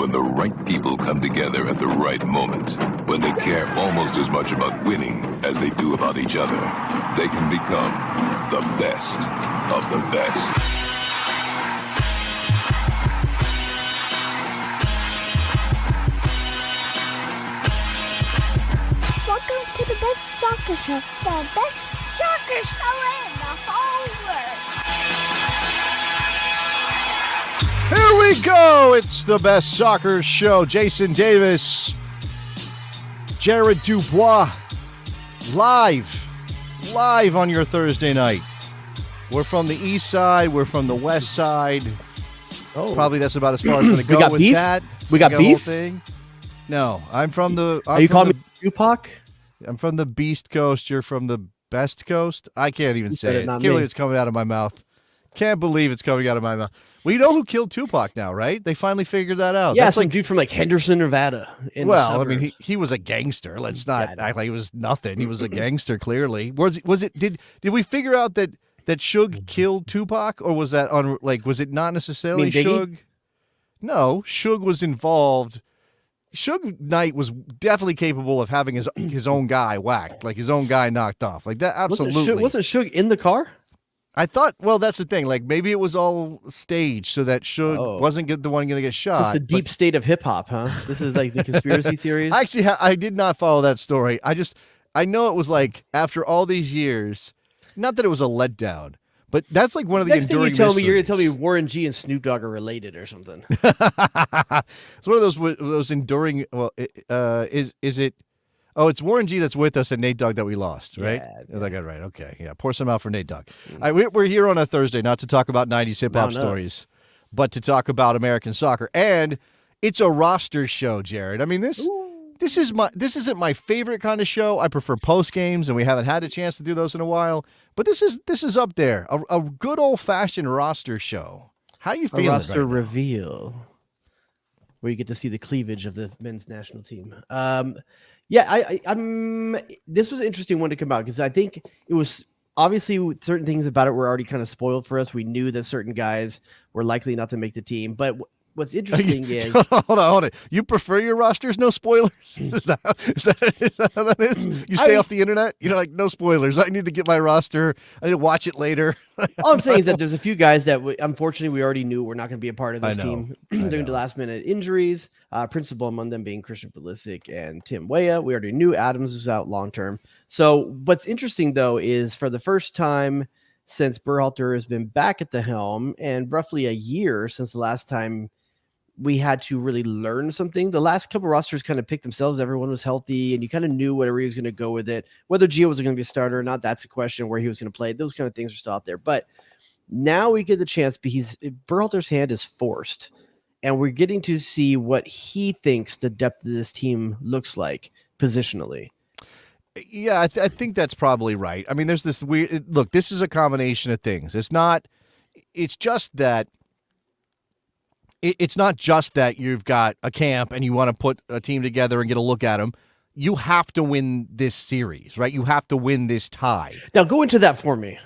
When the right people come together at the right moment, when they care almost as much about winning as they do about each other, they can become the best of the best. Welcome to the best soccer show, the best soccer show in the whole world. Here we go. It's the best soccer show. Jason Davis, Jared Dubois, live on your Thursday night. We're from the east side. We're from the west side. Oh, Probably that's about as far as I'm going to go got with beef? that. We got the whole beef? thing. No, I'm from the. Are you calling me Tupac? I'm from the Beast Coast. You're from the Best Coast. I can't even say said it. it, not Can't believe me. it's coming out of my mouth. Can't believe it's coming out of my mouth. Well, you know who killed Tupac now, right? They finally figured that out. Yeah, That's some dude from like Henderson, Nevada. In the well, I mean, suburbs. he was a gangster. Let's not God. act like he was nothing. He was a gangster, clearly. Was it? Did we figure out that Suge killed Tupac, or was that was it not necessarily You mean Biggie? Suge? No, Suge was involved. Suge Knight was definitely capable of having his own guy whacked, like his own guy knocked off, like that. Absolutely. Wasn't Suge in the car? I thought. Well, that's the thing. Like maybe it was all staged so that Suge wasn't the one going to get shot. Just the deep state of hip hop, huh? This is like the conspiracy theories. Actually, I did not follow that story. I know it was like after all these years, not that it was a letdown, but that's like one of the Next thing you enduring tell me, you're gonna tell me mysteries. Warren G and Snoop Dogg are related or something. It's one of those enduring. Well, is it? Oh, it's Warren G that's with us and Nate Dogg that we lost, right? Yeah. I got it right. Okay, yeah. Pour some out for Nate Dogg. All right, we're here on a Thursday, not to talk about '90s hip hop No. stories, but to talk about American soccer, and it's a roster show, Jared. I mean this isn't my favorite kind of show. I prefer post games, and we haven't had a chance to do those in a while. But this is up there, a good old fashioned roster show. How you A feeling? roster right now? reveal, where you get to see the cleavage of the men's national team. Yeah, I'm. This was an interesting one to come out because I think it was obviously certain things about it were already kind of spoiled for us. We knew that certain guys were likely not to make the team, but what's interesting is hold on. You prefer your rosters, no spoilers? Is that how that is? You stay off the internet? You're like, no spoilers. I need to get my roster. I need to watch it later. all I'm saying is that there's a few guys that unfortunately we already knew were not going to be a part of this I know. team I during the know. last minute injuries. Principal among them being Christian Pulisic and Tim Weah. We already knew Adams was out long term. So what's interesting though is for the first time since Berhalter has been back at the helm and roughly a year since the last time we had to really learn something. The last couple rosters kind of picked themselves. Everyone was healthy and you kind of knew whatever he was going to go with it. Whether Gio was going to be a starter or not, that's a question. Where he was going to play. Those kind of things are still out there. But now we get the chance because Berhalter's hand is forced and we're getting to see what he thinks the depth of this team looks like positionally. Yeah, I think that's probably right. I mean, there's this weird look. This is a combination of things. It's just that. It's not just that you've got a camp and you want to put a team together and get a look at them. You have to win this series, right? You have to win this tie. Now go into that for me.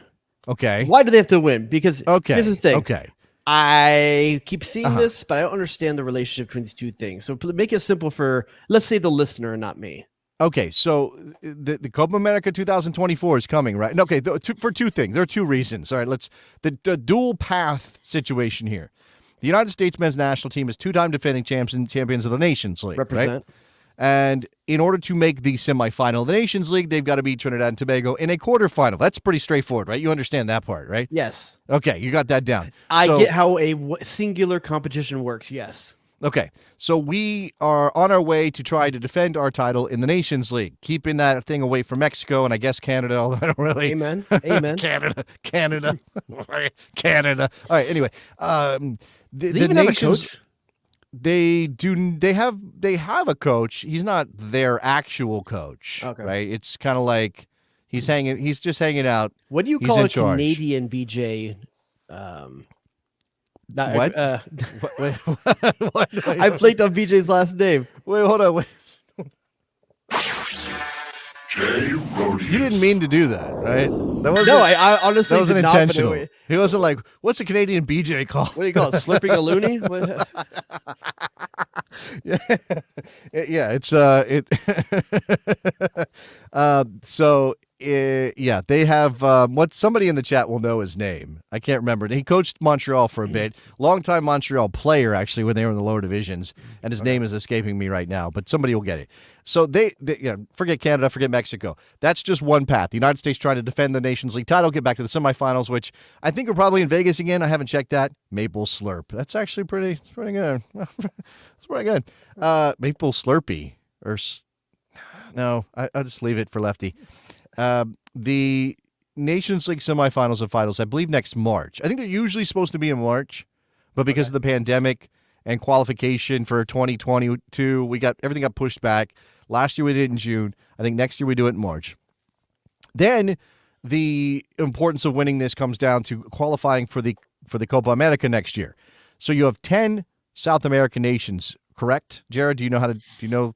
Okay. Why do they have to win? Because here's the thing. Okay. I keep seeing this, but I don't understand the relationship between these two things. So make it simple for, let's say, the listener and not me. Okay, so the Copa America 2024 is coming, right? Okay, for two things. There are two reasons. All right, the dual path situation here. The United States men's national team is two-time defending champions of the Nations League. Represent. Right? And in order to make the semifinal of the Nations League, they've got to beat Trinidad and Tobago in a quarterfinal. That's pretty straightforward, right? You understand that part, right? Yes. Okay, you got that down. I get how a singular competition works, yes. Okay, so we are on our way to try to defend our title in the Nations League, keeping that thing away from Mexico and I guess Canada, although I don't really... Amen. Amen. Canada. Canada. All right, anyway. Do they even have a coach? They have a coach. He's not their actual coach, Okay. right? It's kind of like he's just hanging out. What do you He's call in a charge. Canadian BJ? What? What? I played on BJ's last name. Wait, hold on. Wait. You didn't mean to do that, right? That wasn't, No, I honestly that wasn't did not, but intentional. He wasn't like, what's a Canadian BJ called? What do you call it? Slipping a loony? Yeah, it's yeah, they have what somebody in the chat will know his name. I can't remember. He coached Montreal for a bit. Longtime Montreal player, actually, when they were in the lower divisions, and his name is escaping me right now, but somebody will get it. So they forget Canada, forget Mexico. That's just one path. The United States trying to defend the Nations League title, get back to the semifinals, which I think are probably in Vegas again. I haven't checked that. Maple Slurp. That's actually pretty good. It's pretty good. Maple Slurpee. No, I'll just leave it for Lefty. The Nations League semifinals and finals, I believe, next March. I think they're usually supposed to be in March, but because of the pandemic and qualification for 2022, everything got pushed back. Last year we did it in June. I think next year we do it in March. Then the importance of winning this comes down to qualifying for the Copa America next year. So you have 10 South American nations, correct? Jared, Could you name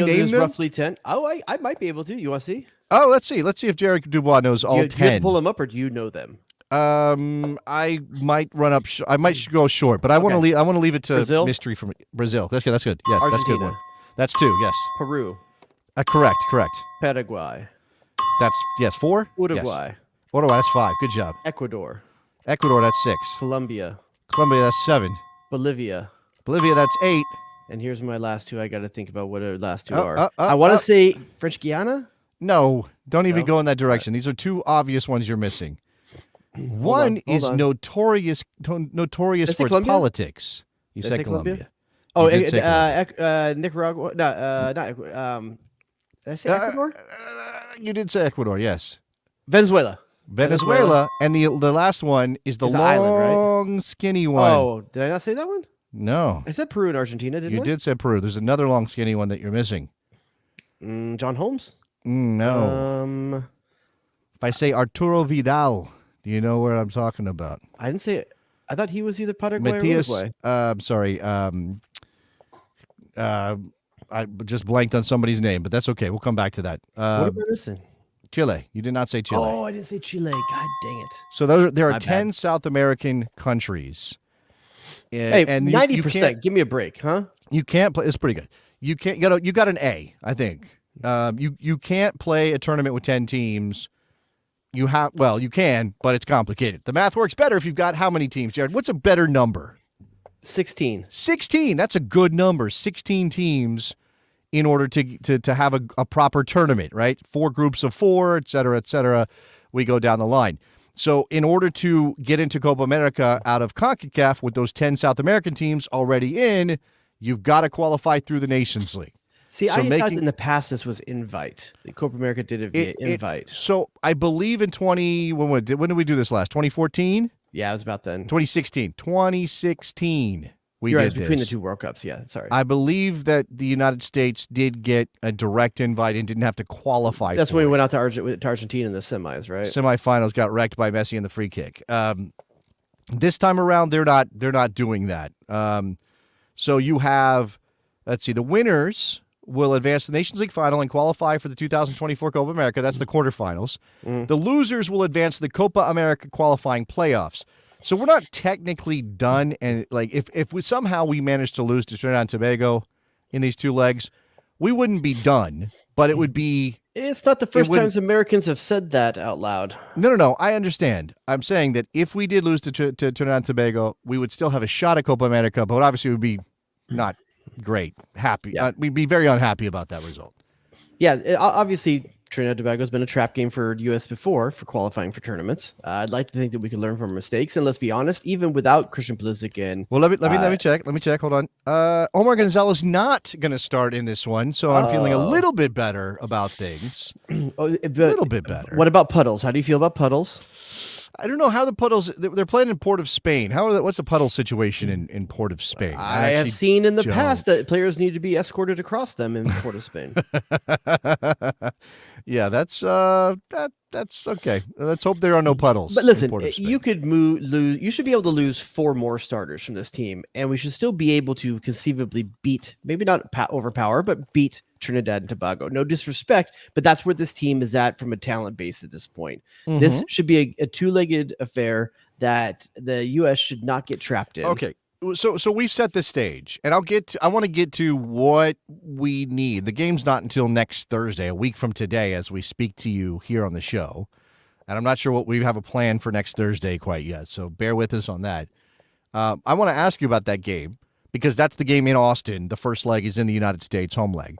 there's them? roughly 10. Oh, I might be able to. You want to see? Oh, let's see. Let's see if Jared Dubois knows all 10. Do you have to pull them up, or do you know them? I might run up. I might go short, but I want to leave. I want to leave it to Brazil? mystery from Brazil. That's good. That's good. Yes, that's a good Argentina. one. That's 2. Yes. Peru. Correct. Paraguay. That's 4. Uruguay. Yes. Uruguay. That's 5. Good job. Ecuador. That's 6. Colombia. That's 7. Bolivia. That's 8. And here's my last 2. I got to think about what our last 2 Oh, are. oh, oh, I want oh. to say French Guiana. No, don't even No? go in that direction. These are 2 obvious ones you're missing. One hold is on. notorious Did I for say its Colombia? politics. You Did I said say Colombia? Colombia. Oh, You did say Colombia. Nicaragua. No, not. Did I say Ecuador? You did say Ecuador, yes. Venezuela. Venezuela, and the last one is the It's an long, island, right? skinny one. Oh, did I not say that one? No, I said Peru and Argentina, didn't you I? did say Peru. There's another long, skinny one that you're missing. John Holmes? No. If I say Arturo Vidal, do you know where I'm talking about? I didn't say it. I thought he was either Paraguay or Matias, Uruguay. sorry. I just blanked on somebody's name, but that's okay. We'll come back to that. What am I missing? Chile. You did not say Chile. Oh, I didn't say Chile. God dang it. So there are My 10 bad. South American countries. Hey, and 90%. Give me a break, huh? You can't play. It's pretty good. You can't. You got an A, I think. You can't play a tournament with 10 teams. You can, but it's complicated. The math works better if you've got how many teams, Jared? What's a better number? 16. 16. That's a good number. 16 teams in order to have a proper tournament, right? 4 groups of 4, et cetera, we go down the line. So in order to get into Copa America out of CONCACAF with those 10 South American teams already in, you've got to qualify through the Nations League. See, So I thought in the past this was invite. The Copa America did it via invite. So I believe in when did we do this last? 2014? Yeah, it was about then. 2016. 2016. You're right, did it's between the this. 2 World Cups. Yeah, sorry. I believe that the United States did get a direct invite and didn't have to qualify. That's for when we it. went out to Argentina in the semis, right? Semifinals got wrecked by Messi in the free kick. This time around, they're not doing that. So you have, let's see, the winners will advance to the Nations League final and qualify for the 2024 Copa America. That's the quarterfinals. The losers will advance to the Copa America qualifying playoffs. So we're not technically done. And like if we somehow we manage to lose to Trinidad and Tobago in these 2 legs, we wouldn't be done. But it would be. It's not the first times Americans have said that out loud. No. I understand. I'm saying that if we did lose to Trinidad and Tobago, we would still have a shot at Copa America, but obviously it would be not great. Happy. Yeah. We'd be very unhappy about that result. Yeah, obviously Trinidad Tobago has been a trap game for U.S. before for qualifying for tournaments. I'd like to think that we could learn from our mistakes, and let's be honest, even without Christian Pulisic and Well, let me check. Let me check. Hold on. Omar Gonzalez not going to start in this one, so I'm feeling a little bit better about things. a little bit better. What about Puddles? How do you feel about Puddles? I don't know how the Puddles. They're playing in Port of Spain. What's the Puddle situation in Port of Spain? I have seen in the past that players need to be escorted across them in Port of Spain. Yeah, that's okay. Let's hope there are no puddles. But listen, in Port of Spain. you could lose. You should be able to lose 4 more starters from this team, and we should still be able to conceivably beat, maybe not overpower, but beat Trinidad and Tobago. No disrespect, but that's where this team is at from a talent base at this point. This should be a 2-legged affair that the U.S. should not get trapped in. Okay. So we've set the stage, and I want to get to what we need. The game's not until next Thursday, a week from today, as we speak to you here on the show. And I'm not sure what we have a plan for next Thursday quite yet, so bear with us on that. I want to ask you about that game because that's the game in Austin. The first leg is in the United States, home leg.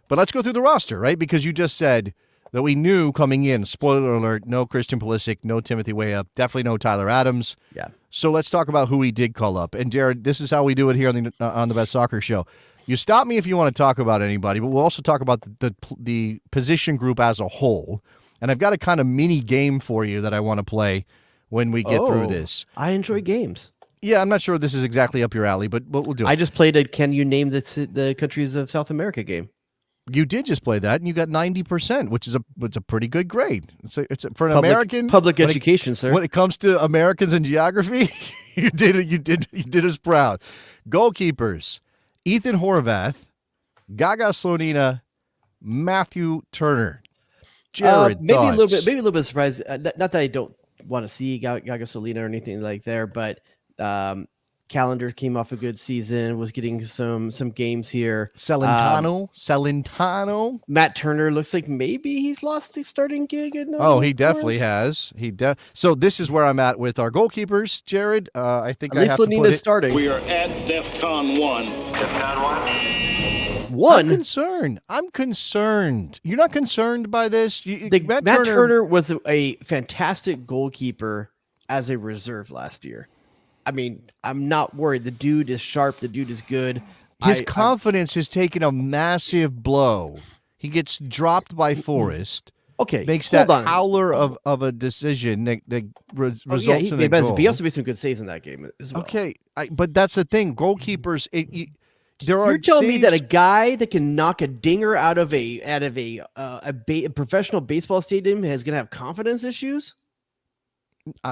But let's go through the roster, right? Because you just said that we knew coming in, spoiler alert, no Christian Pulisic, no Timothy Weah, definitely no Tyler Adams. Yeah. So let's talk about who we did call up. And Jared, this is how we do it here on the Best Soccer Show. You stop me if you want to talk about anybody, but we'll also talk about the position group as a whole. And I've got a kind of mini game for you that I want to play when we get through this. I enjoy games. Yeah, I'm not sure this is exactly up your alley, but we'll do it. I just played a Can You Name the Countries of South America game. You did just play that, and you got 90%, which is a pretty good grade. It's for an Public, American public education, sir. When it comes to Americans and geography, you did us proud. Goalkeepers: Ethan Horvath, Gaga Slonina, Matthew Turner. Jared, maybe thoughts? a little bit surprised. Not that I don't want to see Gaga Solina or anything like there, but Calendar came off a good season, was getting some games here. Celentano. Matt Turner looks like maybe he's lost his starting gig. He definitely has. So this is where I'm at with our goalkeepers, Jared. I think at least have to put it. starting. We are at DEFCON 1. DEFCON 1? One? I'm concerned. You're not concerned by this? Matt Turner was a fantastic goalkeeper as a reserve last year. I mean, I'm not worried. The dude is sharp. The dude is good. His confidence has taken a massive blow. He gets dropped by Forrest. Okay, makes that howler of a decision that results in a goal. He also made some good saves in that game as well. Okay, but that's the thing. Goalkeepers, You're telling me that a guy that can knock a dinger out of a professional baseball stadium is going to have confidence issues?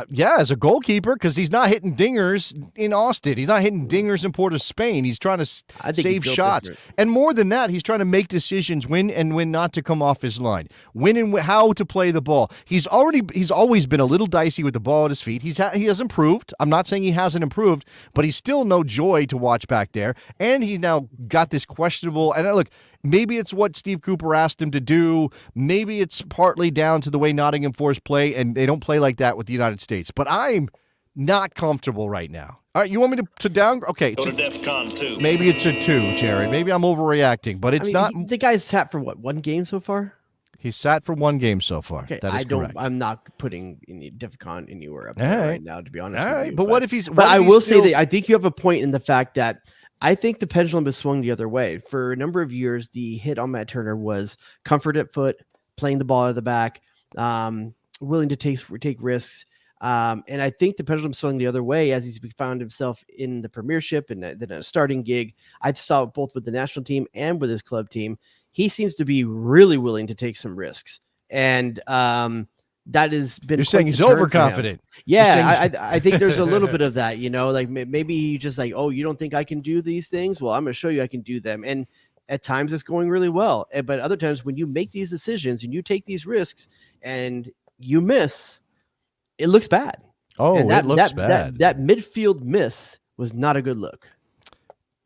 Yeah, as a goalkeeper, because he's not hitting dingers in Austin. He's not hitting dingers in Port of Spain. He's trying to save shots. And more than that, he's trying to make decisions when and when not to come off his line, when and how to play the ball. He's always been a little dicey with the ball at his feet. He has improved. I'm not saying he hasn't improved, but he's still no joy to watch back there. And he's now got this questionable, and look, maybe it's what Steve Cooper asked him to do. Maybe it's partly down to the way Nottingham Forest play, and they don't play like that with the United States. But I'm not comfortable right now. All right, you want me to down? Okay. Go to DEFCON 2. Maybe it's a 2, Jared. Maybe I'm overreacting, but it's not. The guy's sat for what, one game so far? He's sat for one game so far. Okay, that is correct. I'm not putting any DEFCON anywhere up there right now, to be honest with you. But what if he's... But I will say that I think you have a point in the fact that I think the pendulum has swung the other way. For a number of years, the hit on Matt Turner was comfort at foot, playing the ball at the back, willing to take risks. And I think the pendulum swung the other way as he's found himself in the Premiership and then a starting gig. I saw it both with the national team and with his club team. He seems to be really willing to take some risks. And that has been. You're saying he's overconfident. Yeah, I think there's a little bit of that, like maybe you just like, oh, you don't think I can do these things? Well, I'm going to show you I can do them. And at times it's going really well. But other times when you make these decisions and you take these risks and you miss, it looks bad. Oh, it looks bad. That midfield miss was not a good look.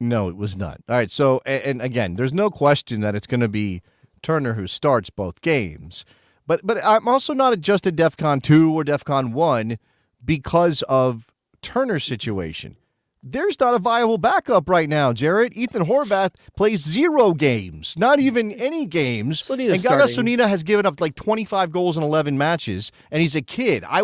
No, it was not. All right, so, and again, there's no question that it's going to be Turner who starts both games. But I'm also not just at DEFCON 2 or DEFCON 1 because of Turner's situation. There's not a viable backup right now, Jared. Ethan Horvath plays 0 games, not even any games. And Gaga Slonina has given up like 25 goals in 11 matches, and he's a kid. I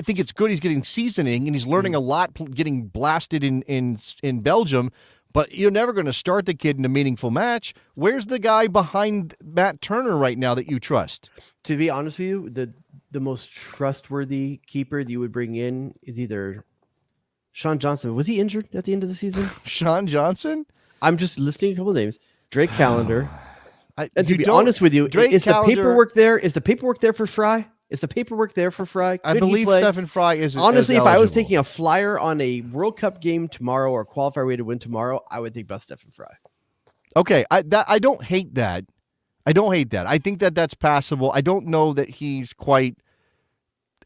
think it's good he's getting seasoning, and he's learning a lot getting blasted in Belgium. But you're never going to start the kid in a meaningful match. Where's the guy behind Matt Turner right now that you trust? To be honest with you, the most trustworthy keeper that you would bring in is either Sean Johnson. Was he injured at the end of the season? Sean Johnson? I'm just listing a couple of names. Drake Callender. And to be honest with you, is the paperwork there? Is the paperwork there for Fry? Is the paperwork there for Fry? I believe Stephen Fry is. Honestly, if I was taking a flyer on a World Cup game tomorrow or qualifier way to win tomorrow, I would think about Stephen Fry. Okay, I don't hate that. I think that's passable. I don't know that he's quite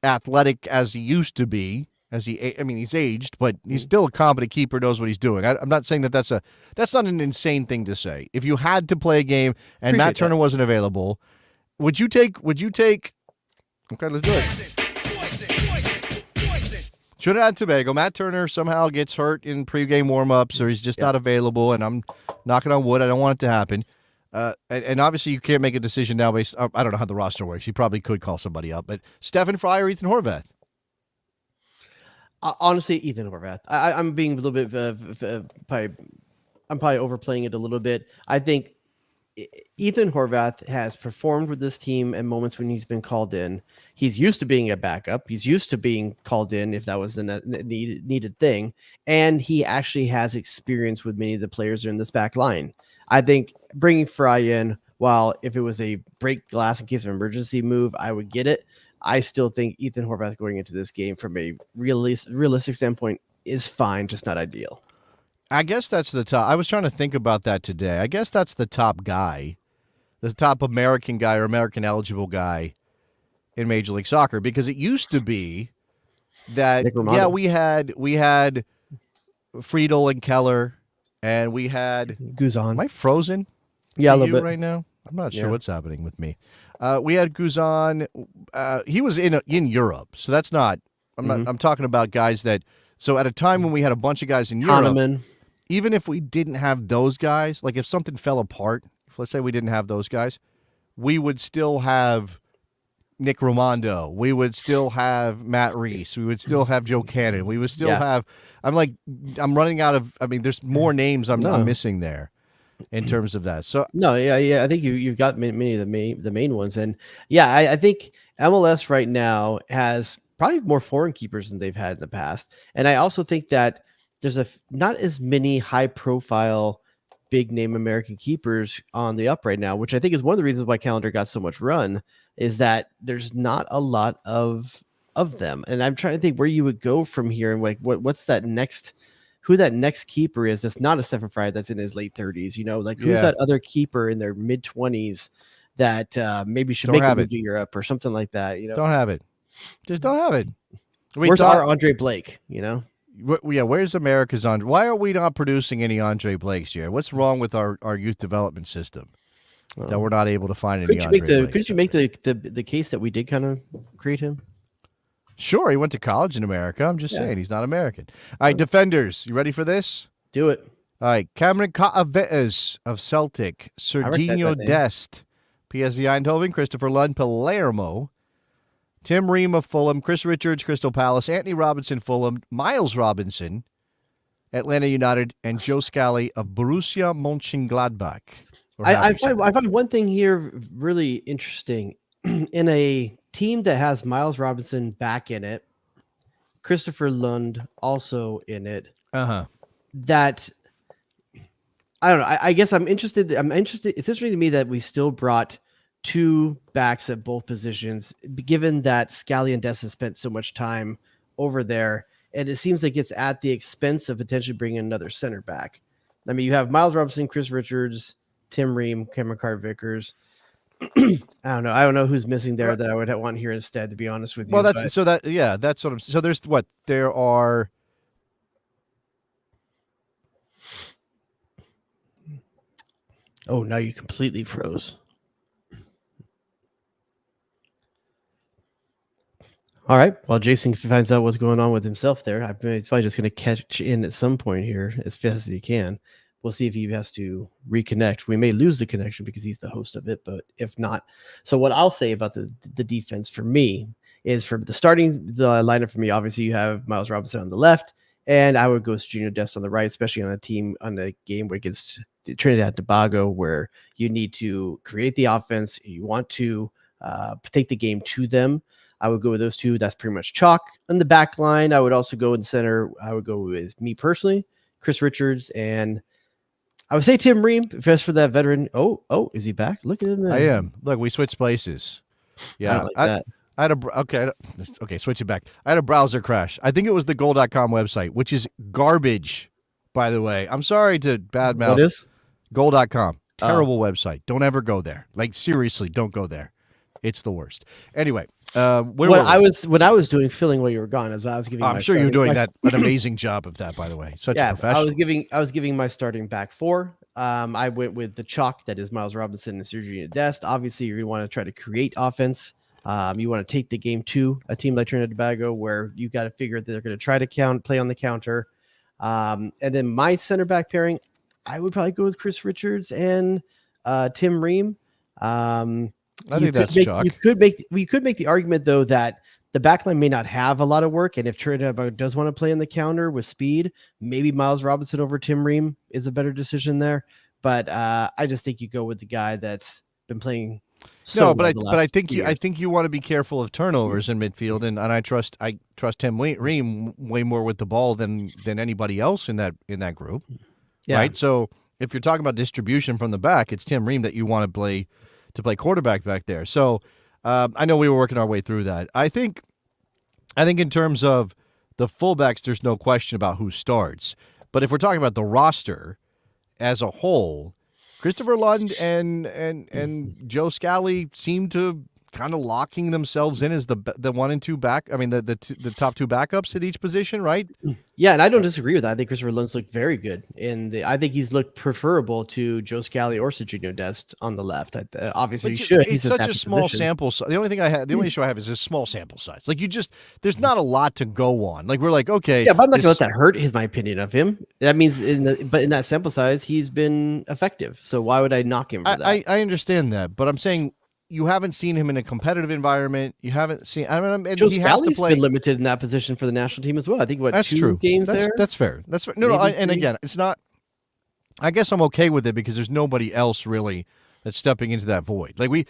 athletic as he used to be. he's aged, but he's still a competent keeper, knows what he's doing. I'm not saying that's not an insane thing to say. If you had to play a game and Matt Turner wasn't available, would you take? Okay, let's do it. Trinidad Tobago. Matt Turner somehow gets hurt in pregame warmups, or he's just not available, and I'm knocking on wood. I don't want it to happen. And obviously, you can't make a decision now based. I don't know how the roster works. You probably could call somebody up, but Stephen Fry or Ethan Horvath. Honestly, Ethan Horvath. I'm being a little bit I'm probably overplaying it a little bit. I think Ethan Horvath has performed with this team at moments when he's been called in. He's used to being a backup. He's used to being called in if that was the needed thing. And he actually has experience with many of the players in this back line. I think bringing Fry in, while if it was a break glass in case of emergency move, I would get it. I still think Ethan Horvath going into this game from a realistic standpoint is fine, just not ideal. I guess that's the top. I was trying to think about that today. I guess that's the top guy, the top American guy or American eligible guy in Major League Soccer, because it used to be that we had Friedel and Keller, and we had Guzan. Am I frozen? Yeah, a little bit right now. I'm not sure what's happening with me. We had Guzan. He was in Europe, so that's not. I'm talking about guys that. So at a time when we had a bunch of guys in Europe, Hahnemann. Even if we didn't have those guys, like if something fell apart, if let's say we didn't have those guys, we would still have Nick Romando. We would still have Matt Reese. We would still have Joe Cannon. We would still have. I'm running out of. I mean, there's more names I'm missing there. In terms of that, so I think you've got many of the main ones, and I think MLS right now has probably more foreign keepers than they've had in the past, and I also think that there's not as many high profile, big name American keepers on the up right now, which I think is one of the reasons why Calendar got so much run, is that there's not a lot of them, and I'm trying to think where you would go from here, and like what's that next. Who that next keeper is that's not a Stephen Fry that's in his late 30s, who's that other keeper in their mid 20s that maybe should make a move to Europe or something like that, Don't have it. Just don't have it. Where's our Andre Blake, where's America's Andre? Why are we not producing any Andre Blakes here? What's wrong with our youth development system that we're not able to find any Andre Blakes? Couldn't you make the case that we did kind of create him? Sure, he went to college in America. I'm just saying he's not American. All right, defenders, you ready for this? Do it. All right, Cameron Caavetes of Celtic, Serginho Dest, PSV Eindhoven, Christopher Lund, Palermo, Tim Ream of Fulham, Chris Richards, Crystal Palace, Anthony Robinson, Fulham, Miles Robinson, Atlanta United, and Joe Scally of Borussia Mönchengladbach. I find one thing here really interesting. In a team that has Miles Robinson back in it, Christopher Lund also in it. That I don't know. I guess I'm interested. It's interesting to me that we still brought two backs at both positions, given that Scally and Dest has spent so much time over there, and it seems like it's at the expense of potentially bringing another center back. I mean, you have Miles Robinson, Chris Richards, Tim Ream, Cameron Carter-Vickers. I don't know who's missing there that I would want here instead, to be honest with you. Well, that's what I'm. So there's there are. Oh, now you completely froze. All right. Well, Jason finds out what's going on with himself there. He's probably just going to catch in at some point here as fast as he can. We'll see if he has to reconnect. We may lose the connection because he's the host of it, but if not. So what I'll say about the defense for me is for the lineup for me, obviously you have Miles Robinson on the left, and I would go Serginho Dest on the right, especially on a game where against Trinidad Tobago, where you need to create the offense. You want to take the game to them. I would go with those two. That's pretty much chalk. On the back line, I would also go in the center. I would go with me personally, Chris Richards, and I would say Tim Ream, just for that veteran. Oh, is he back? Look at him there. I am. Look, we switched places. Yeah, I had okay, switch it back. I had a browser crash. I think it was the goal.com website, which is garbage, by the way. I'm sorry to badmouth. What is? Goal.com. Terrible website. Don't ever go there. Like, seriously, don't go there. It's the worst. Anyway, When I was doing filling while you were gone, as I was giving. I'm sure you're doing an amazing job of that, by the way. Such a professional. I was giving my starting back four. I went with the chalk that is Miles Robinson and Sergio Dest. Obviously, you're going to want to try to create offense. You want to take the game to a team like Trinidad Tobago, where you got to figure that they're going to try to play on the counter. And then my center back pairing, I would probably go with Chris Richards and Tim Ream. I think that's chalk. You could make the argument though that the backline may not have a lot of work, and if Trinidad does want to play in the counter with speed, maybe Miles Robinson over Tim Ream is a better decision there. But I just think you go with the guy that's been playing. I think you want to be careful of turnovers in midfield, and I trust Tim Ream way more with the ball than anybody else in that group. Yeah. Right. So if you're talking about distribution from the back, it's Tim Ream that you want to play quarterback back there. So I know we were working our way through that. I think in terms of the fullbacks, there's no question about who starts. But if we're talking about the roster as a whole, Christopher Lund and Joe Scally seem to kind of locking themselves in as the 1 and 2 the top two backups at each position, right? Yeah, and I don't disagree with that. I think Christopher Lund's looked very good, I think he's looked preferable to Joe Scally or Sergio Dest on the left. Obviously, he should. It's such a small sample size. The only issue I have is a small sample size. Like there's not a lot to go on. Like we're like, okay, yeah, but I'm not going to let that hurt my opinion of him. That means in that sample size, he's been effective. So why would I knock him for that? I understand that, but I'm saying, you haven't seen him in a competitive environment. You haven't seen. And Joe he has to play. Been limited in that position for the national team as well. I think that's 2 true. games there. That's fair. That's fair. No. And again, it's not. I guess I'm okay with it because there's nobody else really that's stepping into that void. Like we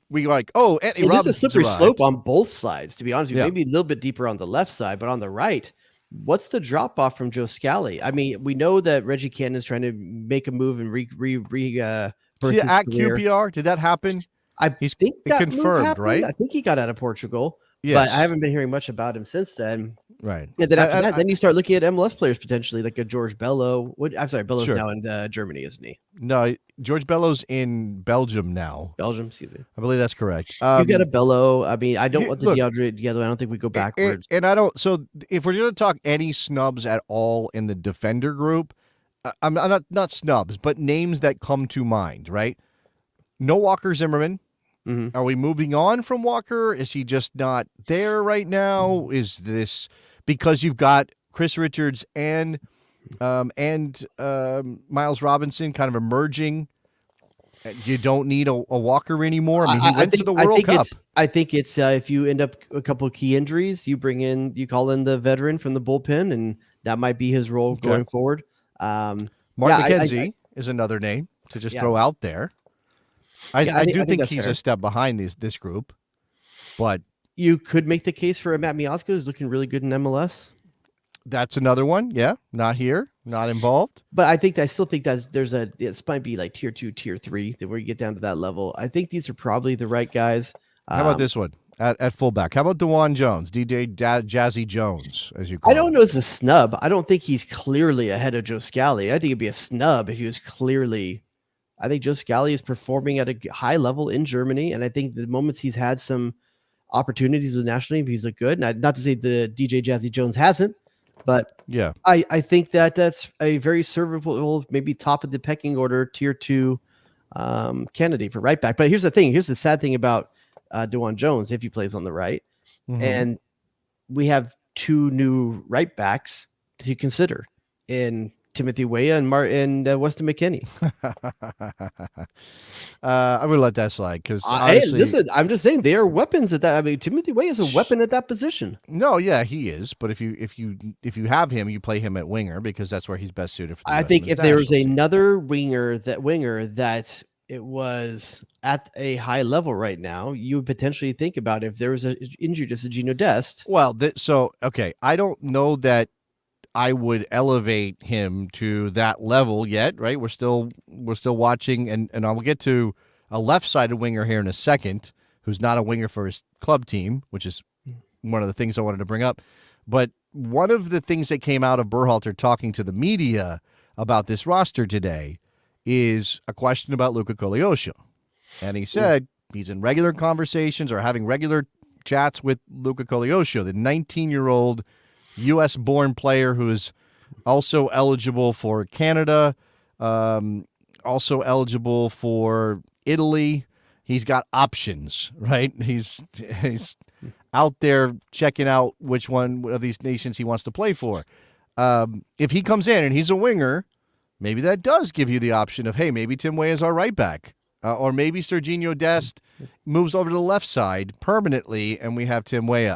like, oh, Anthony Robinson's a slippery arrived. slope on both sides. To be honest with you, Yeah. maybe a little bit deeper on the left side, but on the right, what's the drop off from Joe Scally? I mean, we know that Reggie Cannon is trying to make a move and See, at QPR, did that happen? I think that confirmed, right? I think he got out of Portugal, yes. But I haven't been hearing much about him since then. Right. Yeah. Then after that, then you start looking at MLS players potentially, like a George Bello. I'm sorry, Bello's Sure. now in Germany, isn't he? No, George Bello's in Belgium now. Excuse me. I believe that's correct. You got a Bello. I mean, I don't want the DeAndre together. I don't think we go backwards. And I don't. So if we're going to talk any snubs at all in the defender group, I'm not snubs, but names that come to mind, right? No Walker Zimmerman. Mm-hmm. Are we moving on from Walker? Is he just not there right now? Is this because you've got Chris Richards and Miles Robinson kind of emerging? You don't need a Walker anymore. I mean, he went to the World Cup. I think it's if you end up a couple of key injuries, you call in the veteran from the bullpen, and that might be his role going forward. Mark McKenzie is another name to just throw out there. I do think he's a step behind this group, but you could make the case for Matt Miazga, who's looking really good in MLS. That's another one. Yeah, not here, not involved. But I still think that this might be like tier 2, tier 3, where you get down to that level. I think these are probably the right guys. How about this one at fullback? How about DeJuan Jones, DJ Jazzy Jones, as you call him? I don't him? know. It's a snub. I don't think he's clearly ahead of Joe Scally. I think it'd be a snub if he was clearly. I think Joe Scally is performing at a high level in Germany, and I think the moments he's had some opportunities with the national team, he's looked good. And not to say the DJ Jazzy Jones hasn't, but yeah, I think that's a very servable, maybe top of the pecking order, tier 2 candidate for right back. But here's the thing. Here's the sad thing about DeJuan Jones, if he plays on the right, and we have 2 new right backs to consider in Timothy Weah and Weston McKennie. I'm going to let that slide because listen, I'm just saying they are weapons at that. I mean, Timothy Weah is a weapon at that position. No, yeah, he is. But if you have him, you play him at winger because that's where he's best suited for. I think if there was another winger that it was at a high level right now, you would potentially think about if there was an injury to Sergio Dest. Well, I don't know that I would elevate him to that level yet, right? We're still watching, and I'll get to a left-sided winger here in a second, who's not a winger for his club team, which is one of the things I wanted to bring up. But one of the things that came out of Berhalter talking to the media about this roster today is a question about Luka Kolyosha. And he said he's in regular conversations or having regular chats with Luca Koleosho, the 19-year-old U.S.-born player who is also eligible for Canada, also eligible for Italy. He's got options, right? He's out there checking out which one of these nations he wants to play for. If he comes in and he's a winger, maybe that does give you the option of, hey, maybe Tim Weah is our right back. Or maybe Serginho Dest moves over to the left side permanently, and we have Tim Weah.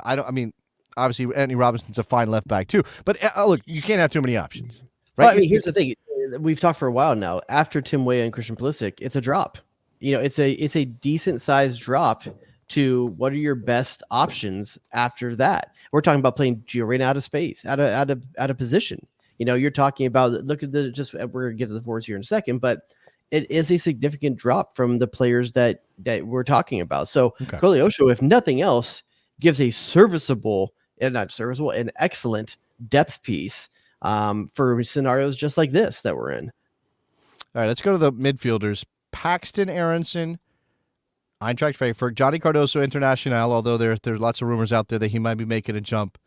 Obviously, Anthony Robinson's a fine left back too. But look, you can't have too many options, right? Well, here's the thing: we've talked for a while now. After Tim Weah and Christian Pulisic, it's a drop. It's a decent sized drop to what are your best options after that. We're talking about playing Gio Reyna out of space, out of position. You're talking about look at we're gonna get to the forwards here in a second, but it is a significant drop from the players that we're talking about. So Koleosho, if nothing else, gives a an excellent depth piece for scenarios just like this that we're in. All right, let's go to the midfielders. Paxton Aronson, Eintracht Frankfurt, Johnny Cardoso International, although there's lots of rumors out there that he might be making a jump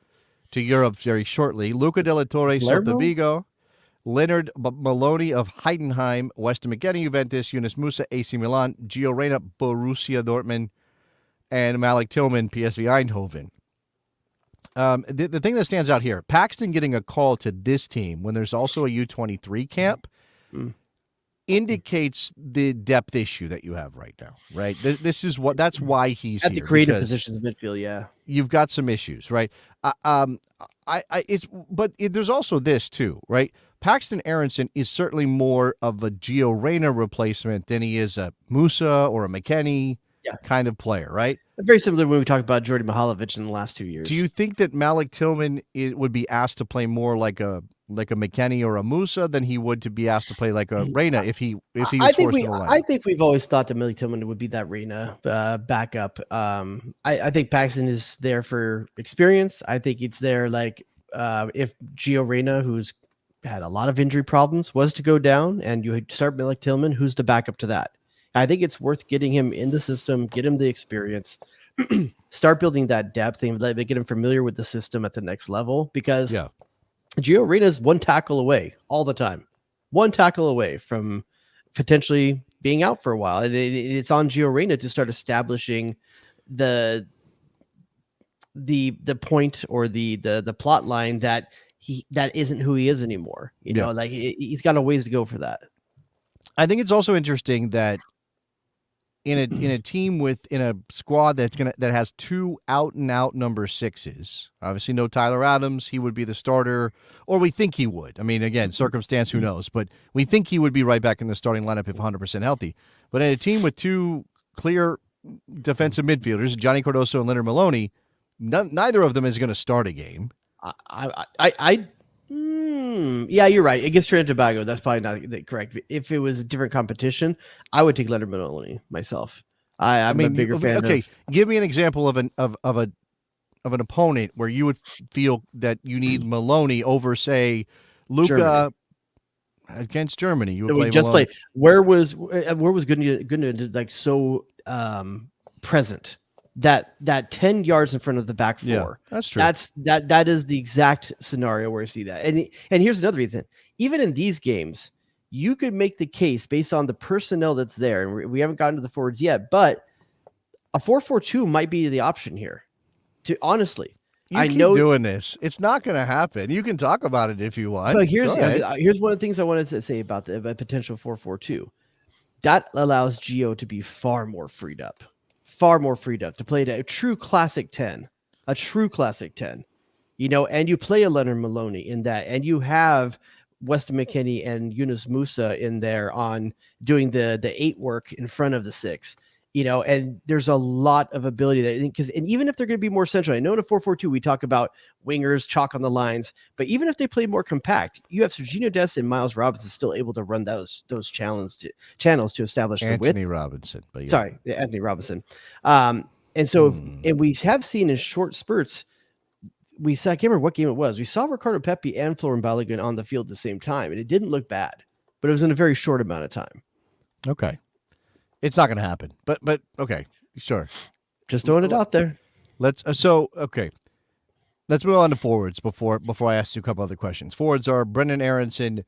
to Europe very shortly. Luca de la Torre, Celta Vigo. Leonard Maloney of Heidenheim, Weston McKennie, Juventus, Yunus Musa, AC Milan, Gio Reyna, Borussia Dortmund, and Malik Tillman, PSV Eindhoven. The thing that stands out here, Paxton getting a call to this team when there's also a U23 camp indicates the depth issue that you have right now, right? That's why he's at here, the creative positions of midfield. Yeah, you've got some issues, right? But there's also this too, right? Paxton Aronson is certainly more of a Gio Reyna replacement than he is a Musa or a McKennie kind of player, right? Very similar when we talked about Jordi Mihalovic in the last 2 years. Do you think that Malik Tillman would be asked to play more like a McKennie or a Musa than he would to be asked to play like a Reyna if he was forced to the line? I think we've always thought that Malik Tillman would be that Reyna backup. I think Paxton is there for experience. I think it's there if Gio Reyna, who's had a lot of injury problems, was to go down and you start Malik Tillman, who's the backup to that? I think it's worth getting him in the system, get him the experience, start building that depth and get him familiar with the system at the next level, because Gio Reyna is one tackle away all the time. One tackle away from potentially being out for a while. It's on Gio Reyna to start establishing the point or the plot line that isn't who he is anymore. He's got a ways to go for that. I think it's also interesting that in a team in a squad that has two out and out number sixes, obviously no Tyler Adams, he would be the starter, or we think he would. I mean, again, circumstance, who knows, but we think he would be right back in the starting lineup if 100% healthy. But in a team with two clear defensive midfielders, Johnny Cardoso and Leonard Maloney, neither of them is going to start a game. Yeah, you're right. Against Trinidad Tobago, that's probably not correct. If it was a different competition, I would take Leonard Maloney myself. I'm a bigger fan. Okay, give me an example of an opponent where you would feel that you need Maloney over, say, Luca against Germany. You would play just Maloney. play. Where was Gundogan like so present? That 10 yards in front of the back four. Yeah, that's true. That is the exact scenario where you see that. And here's another reason. Even in these games, you could make the case based on the personnel that's there. And we haven't gotten to the forwards yet, but a 4-4-2 might be the option here. Honestly, I know doing this. It's not going to happen. You can talk about it if you want. But here's one of the things I wanted to say about the potential 4-4-2. That allows Gio to be far more freed up to play a true classic 10, and you play a Leonard Maloney in that, and you have Weston McKennie and Yunus Musa in there on doing the 8 work in front of the 6, and there's a lot of ability there. And even if they're going to be more central, I know in a 4-4-2, we talk about wingers, chalk on the lines, but even if they play more compact, you have Serginho Dest and Miles Robinson still able to run those channels to establish the width. Anthony Robinson. Anthony Robinson. And so, and we have seen in short spurts, I can't remember what game it was. We saw Ricardo Pepi and Florian Balogun on the field at the same time, and it didn't look bad, but it was in a very short amount of time. Okay. It's not going to happen, but okay, sure. Just throwing it out there. Let's okay. Let's move on to forwards before I ask you a couple other questions. Forwards are Brendan Aronson,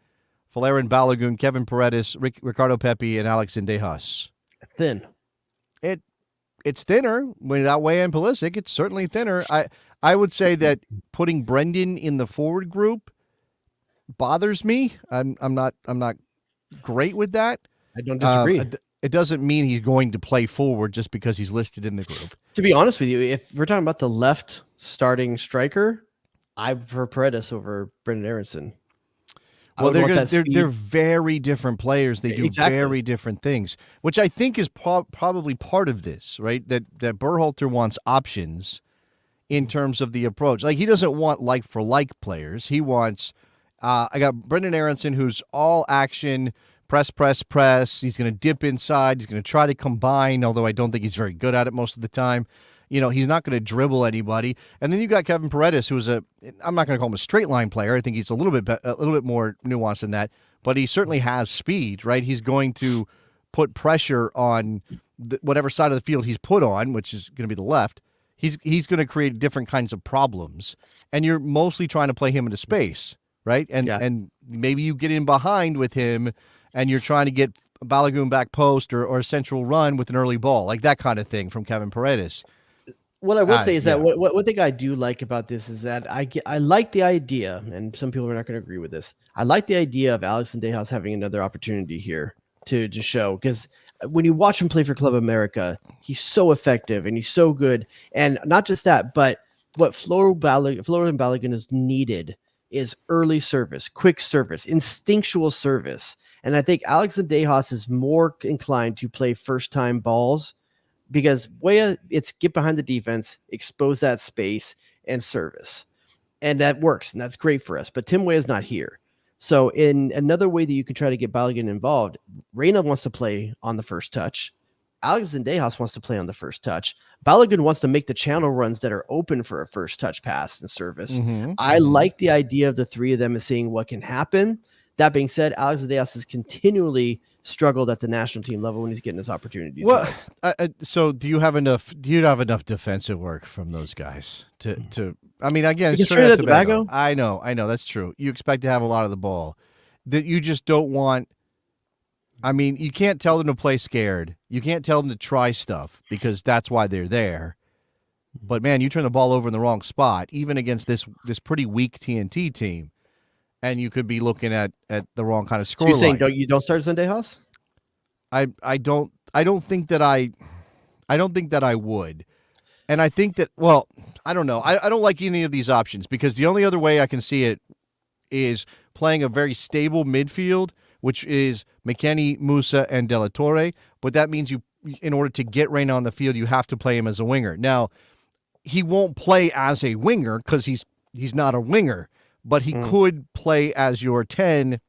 Valerian Balogun, Kevin Paredes, Ricardo Pepi, and Alex Zendejas. Thin. It's thinner without Weah and Pulisic. It's certainly thinner. I would say that putting Brendan in the forward group bothers me. I'm not great with that. I don't disagree. It doesn't mean he's going to play forward just because he's listed in the group. To be honest with you, if we're talking about the left starting striker, I prefer Paredes over Brendan Aronson. Well, they're very different players. They do very different things, which I think is probably part of this, right? That Berhalter wants options in terms of the approach. Like, he doesn't want like-for-like players. He wants I got Brendan Aronson, who's all action, press. He's going to dip inside. He's going to try to combine, although I don't think he's very good at it most of the time. He's not going to dribble anybody. And then you got Kevin Paredes, who's I'm not going to call him a straight line player. I think he's a little bit more nuanced than that, but he certainly has speed, right? He's going to put pressure on whatever side of the field he's put on, which is going to be the left. He's going to create different kinds of problems, and you're mostly trying to play him into space, right? And maybe you get in behind with him, and you're trying to get Balogun back post or a central run with an early ball, like that kind of thing from Kevin Paredes. What I will say is that what thing I do like about this is that I like the idea, and some people are not going to agree with this. I like the idea of Alex Zendejas having another opportunity here to show, because when you watch him play for Club America, he's so effective and he's so good. And not just that, but what Florian Balogun is needed is early service, quick service, instinctual service. And I think Alex Zendejas is more inclined to play first-time balls, because Weah, it's get behind the defense, expose that space, and service. And that works, and that's great for us. But Tim Weah is not here. So in another way that you could try to get Balogun involved, Reyna wants to play on the first touch. Alex Zendejas wants to play on the first touch. Balogun wants to make the channel runs that are open for a first touch pass and service. I like the idea of the three of them as seeing what can happen. That being said, Alex Zendejas has continually struggled at the national team level when he's getting his opportunities. Well, so do you have enough defensive work from those guys to I mean, again, it's Trinidad Tobago. I know that's true. You expect to have a lot of the ball. That you just don't want. I mean, you can't tell them to play scared. You can't tell them to try stuff, because that's why they're there. But man, you turn the ball over in the wrong spot, even against this pretty weak TNT team, and you could be looking at the wrong kind of score. So you're saying you don't start Zendejas? I don't think that I would. And I think that, well, I don't know. I don't like any of these options, because the only other way I can see it is playing a very stable midfield, which is McKennie, Musa, and De La Torre. But that means in order to get Reyna on the field, you have to play him as a winger. Now, he won't play as a winger because he's not a winger, but he could play as your 10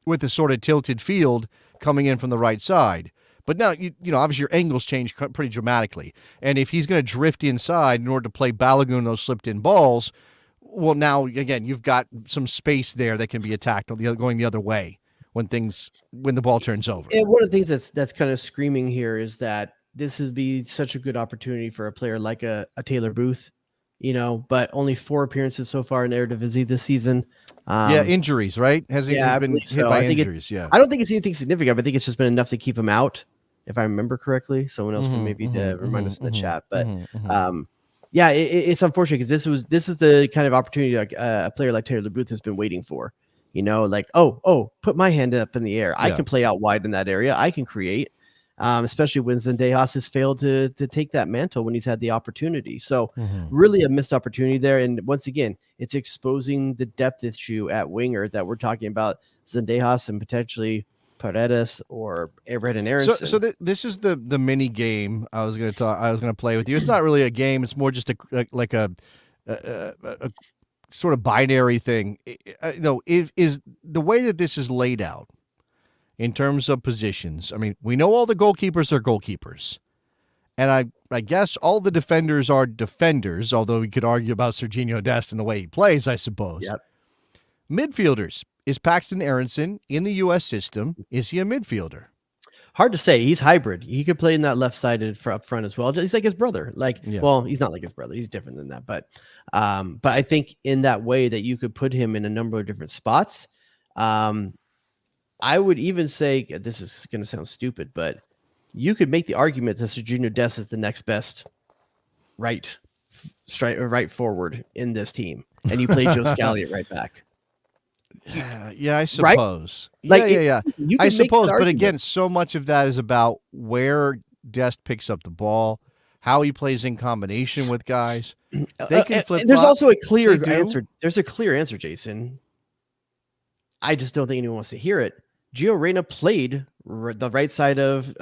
with a sort of tilted field coming in from the right side. But now, you know, obviously your angles change pretty dramatically. And if he's going to drift inside in order to play Balogun those slipped-in balls, well, now, again, you've got some space there that can be attacked going the other way when the ball turns over. And one of the things that's kind of screaming here is that this would be such a good opportunity for a player like a Taylor Booth, you know, but only 4 appearances so far in Eredivisie this season. Injuries, right? Has he been hit by injuries? I don't think it's anything significant. I think it's just been enough to keep him out, if I remember correctly. Someone else can maybe remind us in the chat. But it's unfortunate, because this is the kind of opportunity like a player like Taylor Booth has been waiting for. You know, like, put my hand up in the air. I can play out wide in that area. I can create, especially when Zendejas has failed to take that mantle when he's had the opportunity. So really a missed opportunity there. And once again, it's exposing the depth issue at winger that we're talking about Zendejas and potentially Paredes or Brendan Aronson. So this is the mini game I was going to play with you. It's not really a game. It's more just a sort of binary thing. Is the way that this is laid out in terms of positions. I mean, we know all the goalkeepers are goalkeepers, and I guess all the defenders are defenders, although we could argue about Sergiño Dest and the way he plays, I suppose. Yep. Midfielders. Is Paxton Aronson in the U.S. system? Is he a midfielder? hard to say. He's hybrid. He could play in that left-sided up front as well. He's like his brother. Well, he's not like his brother. He's different than that. But I think in that way that you could put him in a number of different spots. I would even say, this is going to sound stupid, but you could make the argument that Sergiño Dest is the next best right forward in this team, and you play Joe Scally at right back. Yeah, I suppose. Right? Yeah. I suppose, but again, so much of that is about where Dest picks up the ball, how he plays in combination with guys. They can flip. There's also a clear answer. There's a clear answer, Jason. I just don't think anyone wants to hear it. Gio Reyna played the right side of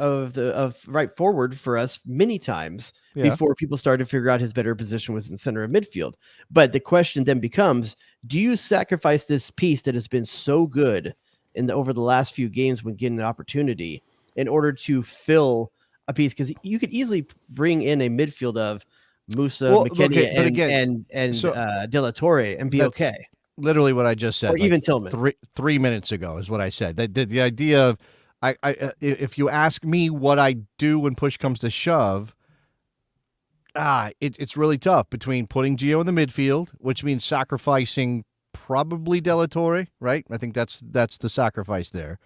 right forward for us many times before people started to figure out his better position was in center of midfield. But the question then becomes, do you sacrifice this piece that has been so good over the last few games when getting an opportunity in order to fill a piece? Because you could easily bring in a midfield of Musa, McKennie, and De La Torre and be okay. Literally what I just said, or even Tillman. 3 minutes ago is what I said. The idea of, if you ask me what I do when push comes to shove, it's really tough between putting Gio in the midfield, which means sacrificing probably De La Torre, right? I think that's the sacrifice there.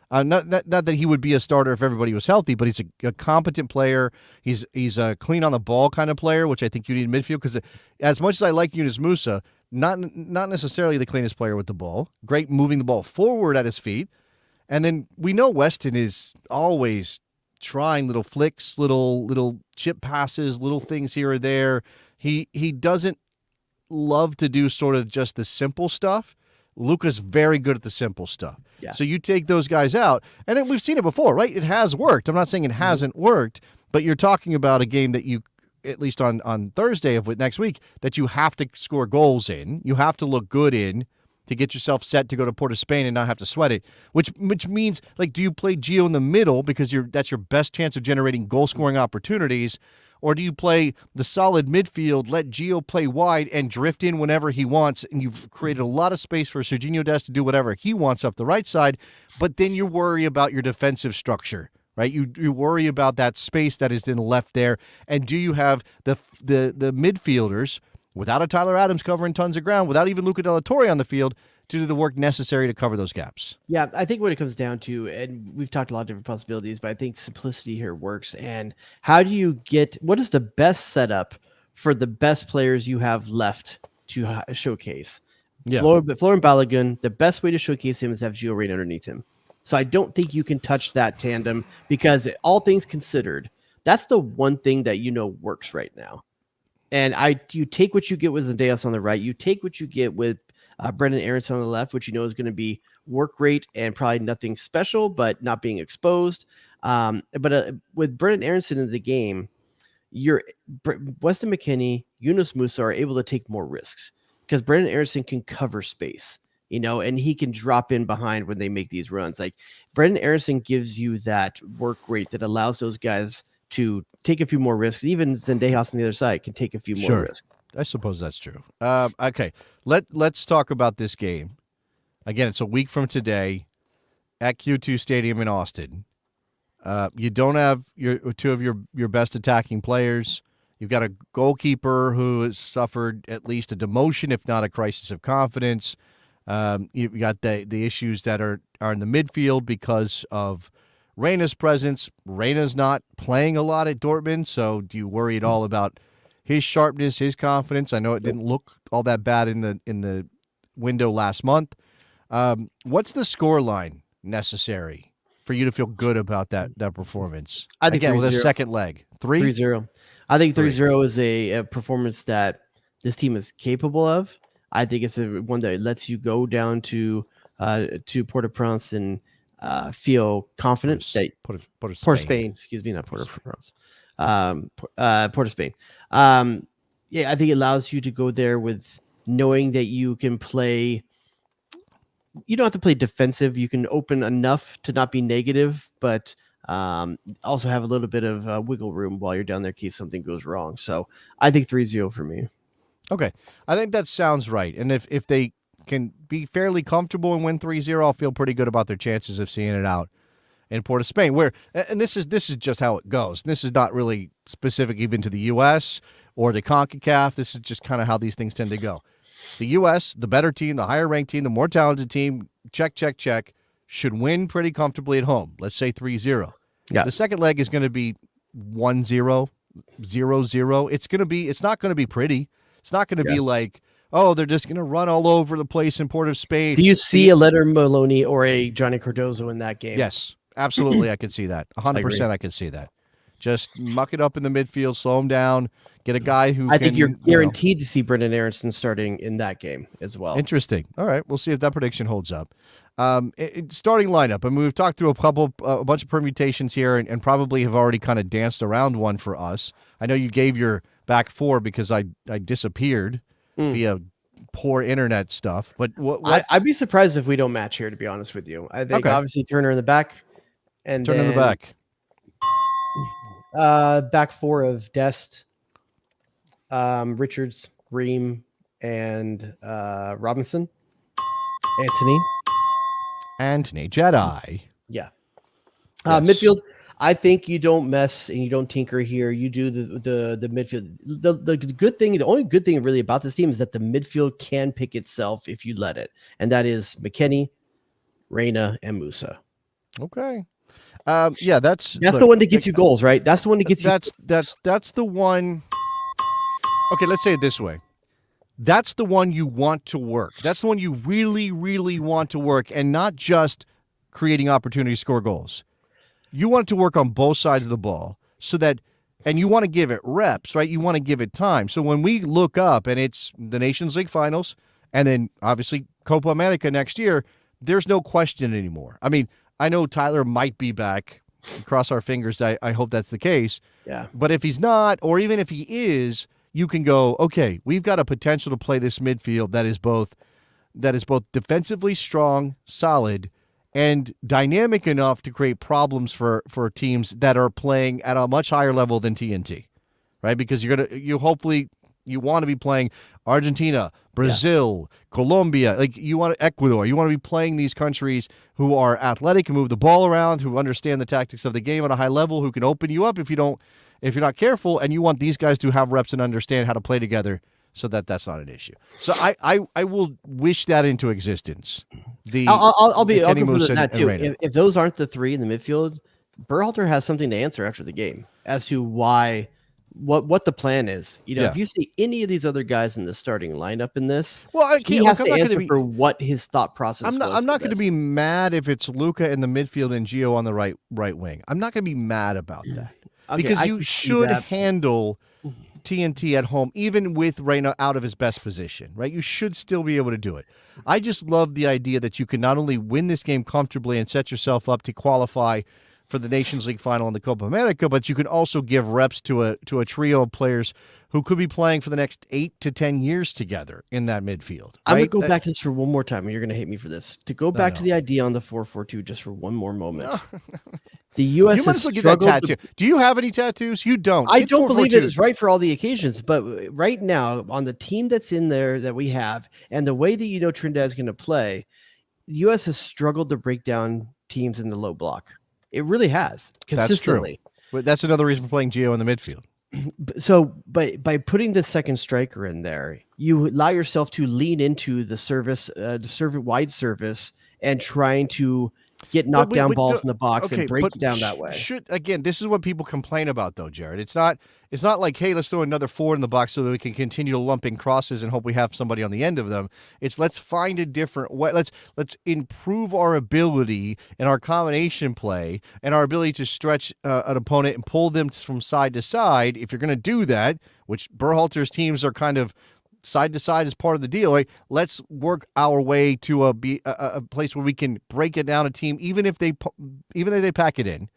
Not that he would be a starter if everybody was healthy, but he's a competent player. He's a clean on the ball kind of player, which I think you need in midfield, because as much as I like Yunus Musa, not necessarily the cleanest player with the ball. Great moving the ball forward at his feet. And then we know Weston is always trying little flicks, little chip passes, little things here or there. He doesn't love to do sort of just the simple stuff. Luka's very good at the simple stuff. Yeah. So you take those guys out, and then we've seen it before, right? It has worked. I'm not saying it hasn't worked, but you're talking about a game that you, at least on Thursday of next week, that you have to score goals in. You have to look good in to get yourself set to go to Port of Spain and not have to sweat it, which means, like, do you play Gio in the middle because that's your best chance of generating goal-scoring opportunities, or do you play the solid midfield, let Gio play wide and drift in whenever he wants, and you've created a lot of space for Sergiño Dest to do whatever he wants up the right side, but then you worry about your defensive structure, right? You worry about that space that is then left there, and do you have the midfielders, without a Tyler Adams covering tons of ground, without even Luca De La Torre on the field, to do the work necessary to cover those gaps? Yeah, I think what it comes down to, and we've talked a lot of different possibilities, but I think simplicity here works. And how do you what is the best setup for the best players you have left to showcase? Yeah. Florian Balogun, the best way to showcase him is to have Gio Reyna underneath him. So I don't think you can touch that tandem, because all things considered, that's the one thing that works right now. And you take what you get with Zendejas on the right, you take what you get with Brendan Aronson on the left, which is going to be work rate and probably nothing special, but not being exposed. But with Brendan Aronson in the game, Weston McKennie, Yunus Musa are able to take more risks, because Brendan Aronson can cover space, and he can drop in behind when they make these runs. Like, Brendan Aronson gives you that work rate that allows those guys to take a few more risks. Even Zendejas on the other side can take a few more risks. I suppose that's true. Okay, let's talk about this game. Again, it's a week from today at Q2 Stadium in Austin. You don't have two of your best attacking players. You've got a goalkeeper who has suffered at least a demotion, if not a crisis of confidence. You've got the issues that are in the midfield because of Reyna's presence. Reyna's not playing a lot at Dortmund, so do you worry at all about his sharpness, his confidence? I know it didn't look all that bad in the window last month. What's the score line necessary for you to feel good about that performance? I think, again, with a second leg. 3-0. I think 3-0 is a performance that this team is capable of. I think it's one that lets you go down to Port-au-Prince and feel confident that Port of Spain, excuse me, not Port-au-Prince, Port of Spain. Yeah, I think it allows you to go there with knowing that you can play. You don't have to play defensive. You can open enough to not be negative, but also have a little bit of wiggle room while you're down there in case something goes wrong. So I think 3-0 for me. Okay. I think that sounds right. And if they can be fairly comfortable and win 3-0, I'll feel pretty good about their chances of seeing it out in Port of Spain, where, and this is just how it goes. This is not really specific even to the U.S. or to CONCACAF. This is just kind of how these things tend to go. The U.S., the better team, the higher ranked team, the more talented team, check, should win pretty comfortably at home. Let's say 3-0. Yeah. The second leg is going to be 1-0, 0-0. It's not going to be pretty. It's not going to be like, oh, they're just going to run all over the place in Port of Spain. Do you see a Leonard Maloney or a Johnny Cardozo in that game? Yes, absolutely. I can see that. 100% I can see that. Just muck it up in the midfield, slow him down, get a guy who I think you're guaranteed to see Brendan Aronson starting in that game as well. Interesting. All right, we'll see if that prediction holds up. Starting lineup. I mean, we've talked through a bunch of permutations here and probably have already kind of danced around one for us. I know you gave your back four because I disappeared via poor internet stuff. But what? I'd be surprised if we don't match here, to be honest with you. I think obviously Turner in the back. And Turner in the back. Back four of Dest, Richards, Ream, and Robinson. Anthony Jedi. Yeah. Yes. Midfield, I think you don't mess and you don't tinker here. You do the midfield. The good thing, the only good thing really about this team is that the midfield can pick itself if you let it. And that is McKennie, Reyna, and Musa. Okay. Yeah, that's the one that gets you goals, right? That's the one that gets you. That's the one. Okay, let's say it this way. That's the one you want to work. That's the one you really, really want to work, and not just creating opportunities to score goals. You want it to work on both sides of the ball so that, and you want to give it reps, right? You want to give it time. So when we look up and it's the Nations League finals and then obviously Copa America next year, there's no question anymore. I mean, I know Tyler might be back. Cross our fingers. I hope that's the case. Yeah. But if he's not, or even if he is, you can go, okay, we've got a potential to play this midfield that is both defensively strong, solid, and dynamic enough to create problems for teams that are playing at a much higher level than TNT, right? Because you hopefully want to be playing Argentina, Brazil, Colombia, Ecuador. You want to be playing these countries who are athletic, can move the ball around, who understand the tactics of the game at a high level, who can open you up if you're not careful, and you want these guys to have reps and understand how to play together so that that's not an issue. So I will wish that into existence. I'll go for that too. If those aren't the three in the midfield, Berhalter has something to answer after the game as to why, what the plan is. If you see any of these other guys in the starting lineup in this, he has to answer for what his thought process was. I'm not going to be mad if it's Luka in the midfield and Gio on the right wing. I'm not going to be mad about that. Because you should handle TNT at home, even with Reyna out of his best position, right? You should still be able to do it. I just love the idea that you can not only win this game comfortably and set yourself up to qualify for the Nations League final in the Copa America, but you can also give reps to a trio of players who could be playing for the next 8 to 10 years together in that midfield. Right? I'm going to go back to this for one more time, and you're going to hate me for this. To go back to the idea on the 4-4-2 just for one more moment. The U.S. has struggled. Tattoo. Do you have any tattoos? You don't. I don't believe it is right for all the occasions, but right now on the team that's in there that we have, and the way that Trinidad is going to play, the U.S. has struggled to break down teams in the low block. It really has consistently. That's true. But that's another reason for playing Gio in the midfield. So, by putting the second striker in there, you allow yourself to lean into the wide service, and trying to get knocked down balls in the box and break down that way. Again, this is what people complain about, though, Jared. It's not like, hey, let's throw another 4 in the box so that we can continue lumping crosses and hope we have somebody on the end of them. It's let's find a different way. Let's improve our ability and our combination play and our ability to stretch an opponent and pull them from side to side. If you're going to do that, which Berhalter's teams are kind of side to side as part of the deal, right? Let's work our way to a place where we can break it down a team, even if they pack it in,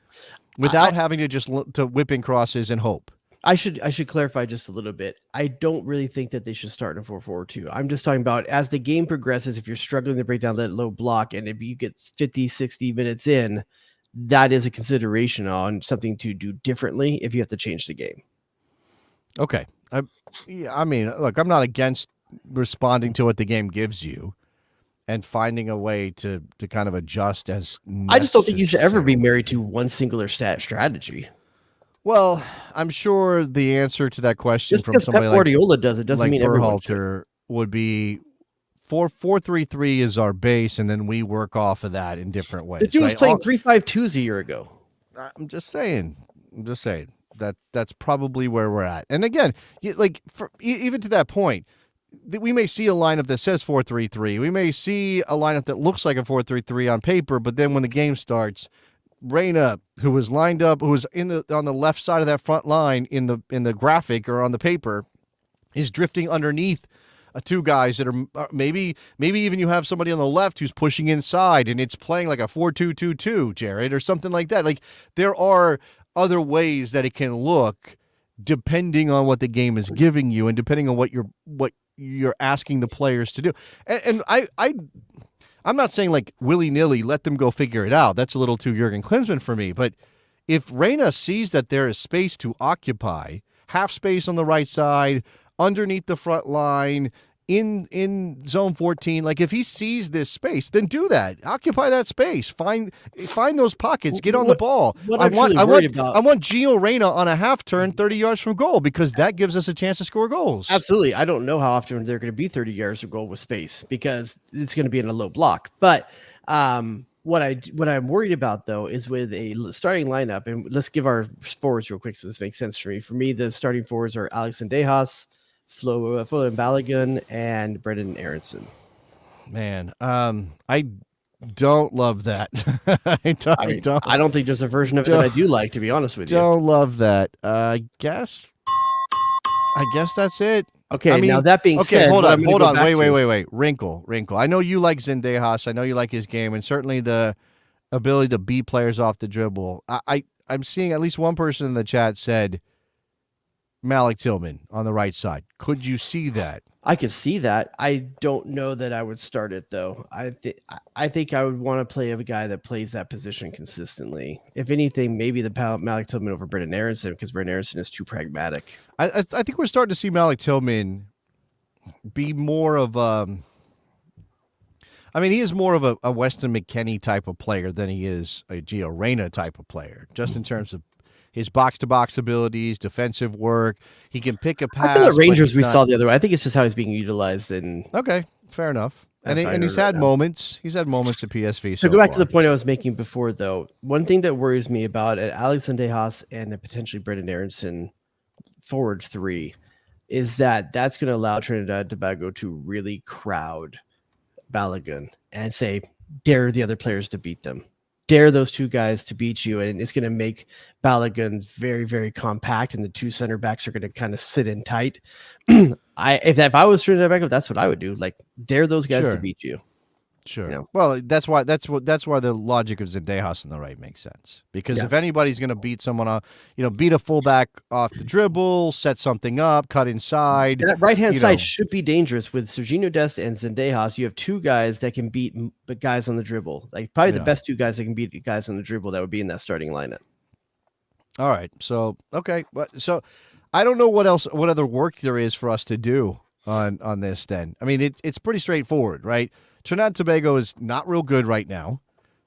without having to just to whip in crosses and hope. I should clarify just a little bit. I don't really think that they should start in a 4-4-2. I'm just talking about as the game progresses, if you're struggling to break down that low block, and if you get 50, 60 minutes in, that is a consideration on something to do differently if you have to change the game. Okay. I mean, look, I'm not against responding to what the game gives you and finding a way to kind of adjust as necessary. I just don't think you should ever be married to one singular strategy. Well, I'm sure the answer to that question Just from because somebody Pep Guardiola does it doesn't like mean everyone should. Berhalter would be 4-4-3-3 is our base, and then we work off of that in different ways. The dude was right? playing 3-5-2s a year ago. I'm just saying that that's probably where we're at. And again, even to that point, we may see a lineup that says 4-3-3. We may see a lineup that looks like a 4-3-3 on paper, but then when the game starts, Reyna, who was lined up, who was on the left side of that front line in the graphic or on the paper, is drifting underneath two guys that are maybe even you have somebody on the left who's pushing inside, and it's playing like a 4-2-2-2, Jared, or something like that. Like, there are other ways that it can look depending on what the game is giving you and depending on what you're asking the players to do. And I'm not saying like willy-nilly, let them go figure it out. That's a little too Jurgen Klinsmann for me. But if Reyna sees that there is space to occupy, half space on the right side, underneath the front line, in zone 14, like if he sees this space, then do that. Occupy that space. Find those pockets. Get on the ball. I want Gio Reyna on a half turn 30 yards from goal because that gives us a chance to score goals. Absolutely. I don't know how often they're going to be 30 yards of goal with space because it's going to be in a low block. But what I'm worried about, though, is with a starting lineup, and let's give our forwards real quick so this makes sense for me. For me, the starting forwards are Alex Zendejas, Flo and Balogun, and Brendan Aronson. Man, I don't love that. I don't think there's a version of it that I do like, to be honest with you. Don't love that. I guess that's it. Okay, now that being said, hold on. Wait. Wrinkle. I know you like Zendejas. I know you like his game, and certainly the ability to beat players off the dribble. I'm seeing at least one person in the chat said Malik Tillman on the right side. Could you see that? I could see that. I don't know that I would start it, though. I think I would want to play a guy that plays that position consistently. If anything, maybe the Malik Tillman over Brendan Aronson, because Brendan Aronson is too pragmatic. I think we're starting to see Malik Tillman be more of he is more of a Weston McKennie type of player than he is a Gio Reyna type of player, just in terms of his box-to-box abilities, defensive work. He can pick a pass. I feel the Rangers we saw the other way. I think it's just how he's being utilized. Okay, fair enough. And he's had moments. He's had moments at PSV. So go back to the point I was making before, though. One thing that worries me about Alex Zendejas and potentially Brendan Aronson forward three is that that's going to allow Trinidad Tobago to really crowd Balogun and say, dare the other players to beat them. Dare those two guys to beat you, and it's going to make Balogun very, very compact, and the two center backs are going to kind of sit in tight. If I was Trinidad Tobago, that's what I would do. Like, dare those guys to beat you. Sure. You know? Well, that's why the logic of Zendejas on the right makes sense. Because if anybody's going to beat someone off, beat a fullback off the dribble, set something up, cut inside. That right-hand side should be dangerous. With Sergiño Dest and Zendejas, you have two guys that can beat guys on the dribble. Like, probably the best two guys that can beat guys on the dribble that would be in that starting lineup. All right. So, okay. So I don't know what other work there is for us to do on this then. I mean, it's pretty straightforward, right? Trinidad Tobago is not real good right now.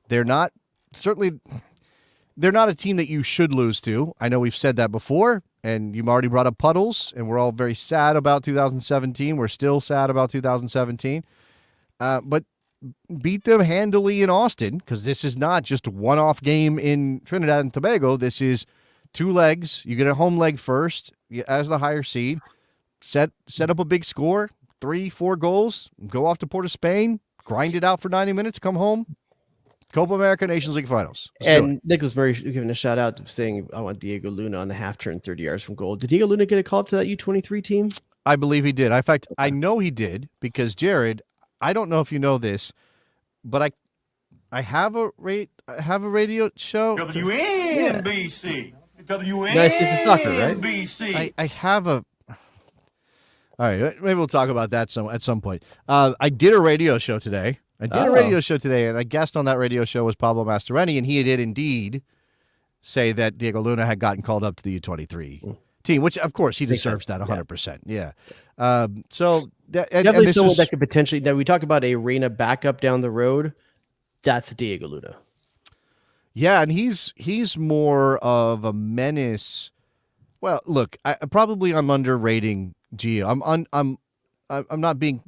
They're not a team that you should lose to. I know we've said that before, and you've already brought up Puddles, and we're all very sad about 2017. We're still sad about 2017. But beat them handily in Austin, because this is not just a one-off game in Trinidad and Tobago. This is two legs. You get a home leg first as the higher seed. Set up a big score. 3-4 goals, go off to Port of Spain, grind it out for 90 minutes, come home, Copa America Nations League Finals. And Nicholas Murray giving a shout out to saying, I want Diego Luna on the half turn 30 yards from goal. Did Diego Luna get a call up to that U23 team? I believe he did. In fact, I know he did because, Jared, I don't know if you know this, but I have a radio show. WNBC. WNBC. Nice piece of soccer, right? I have a... All right, maybe we'll talk about that at some point. I did a radio show today. And a guest on that radio show was Pablo Mastroeni, and he did indeed say that Diego Luna had gotten called up to the U23 team, which, of course, he deserves that 100%. Yeah. So Definitely this someone is, that could potentially. Now we talk about a Reyna backup down the road. That's Diego Luna. yeah, and he's more of a menace. Well, look, I'm underrating Gio. I'm not being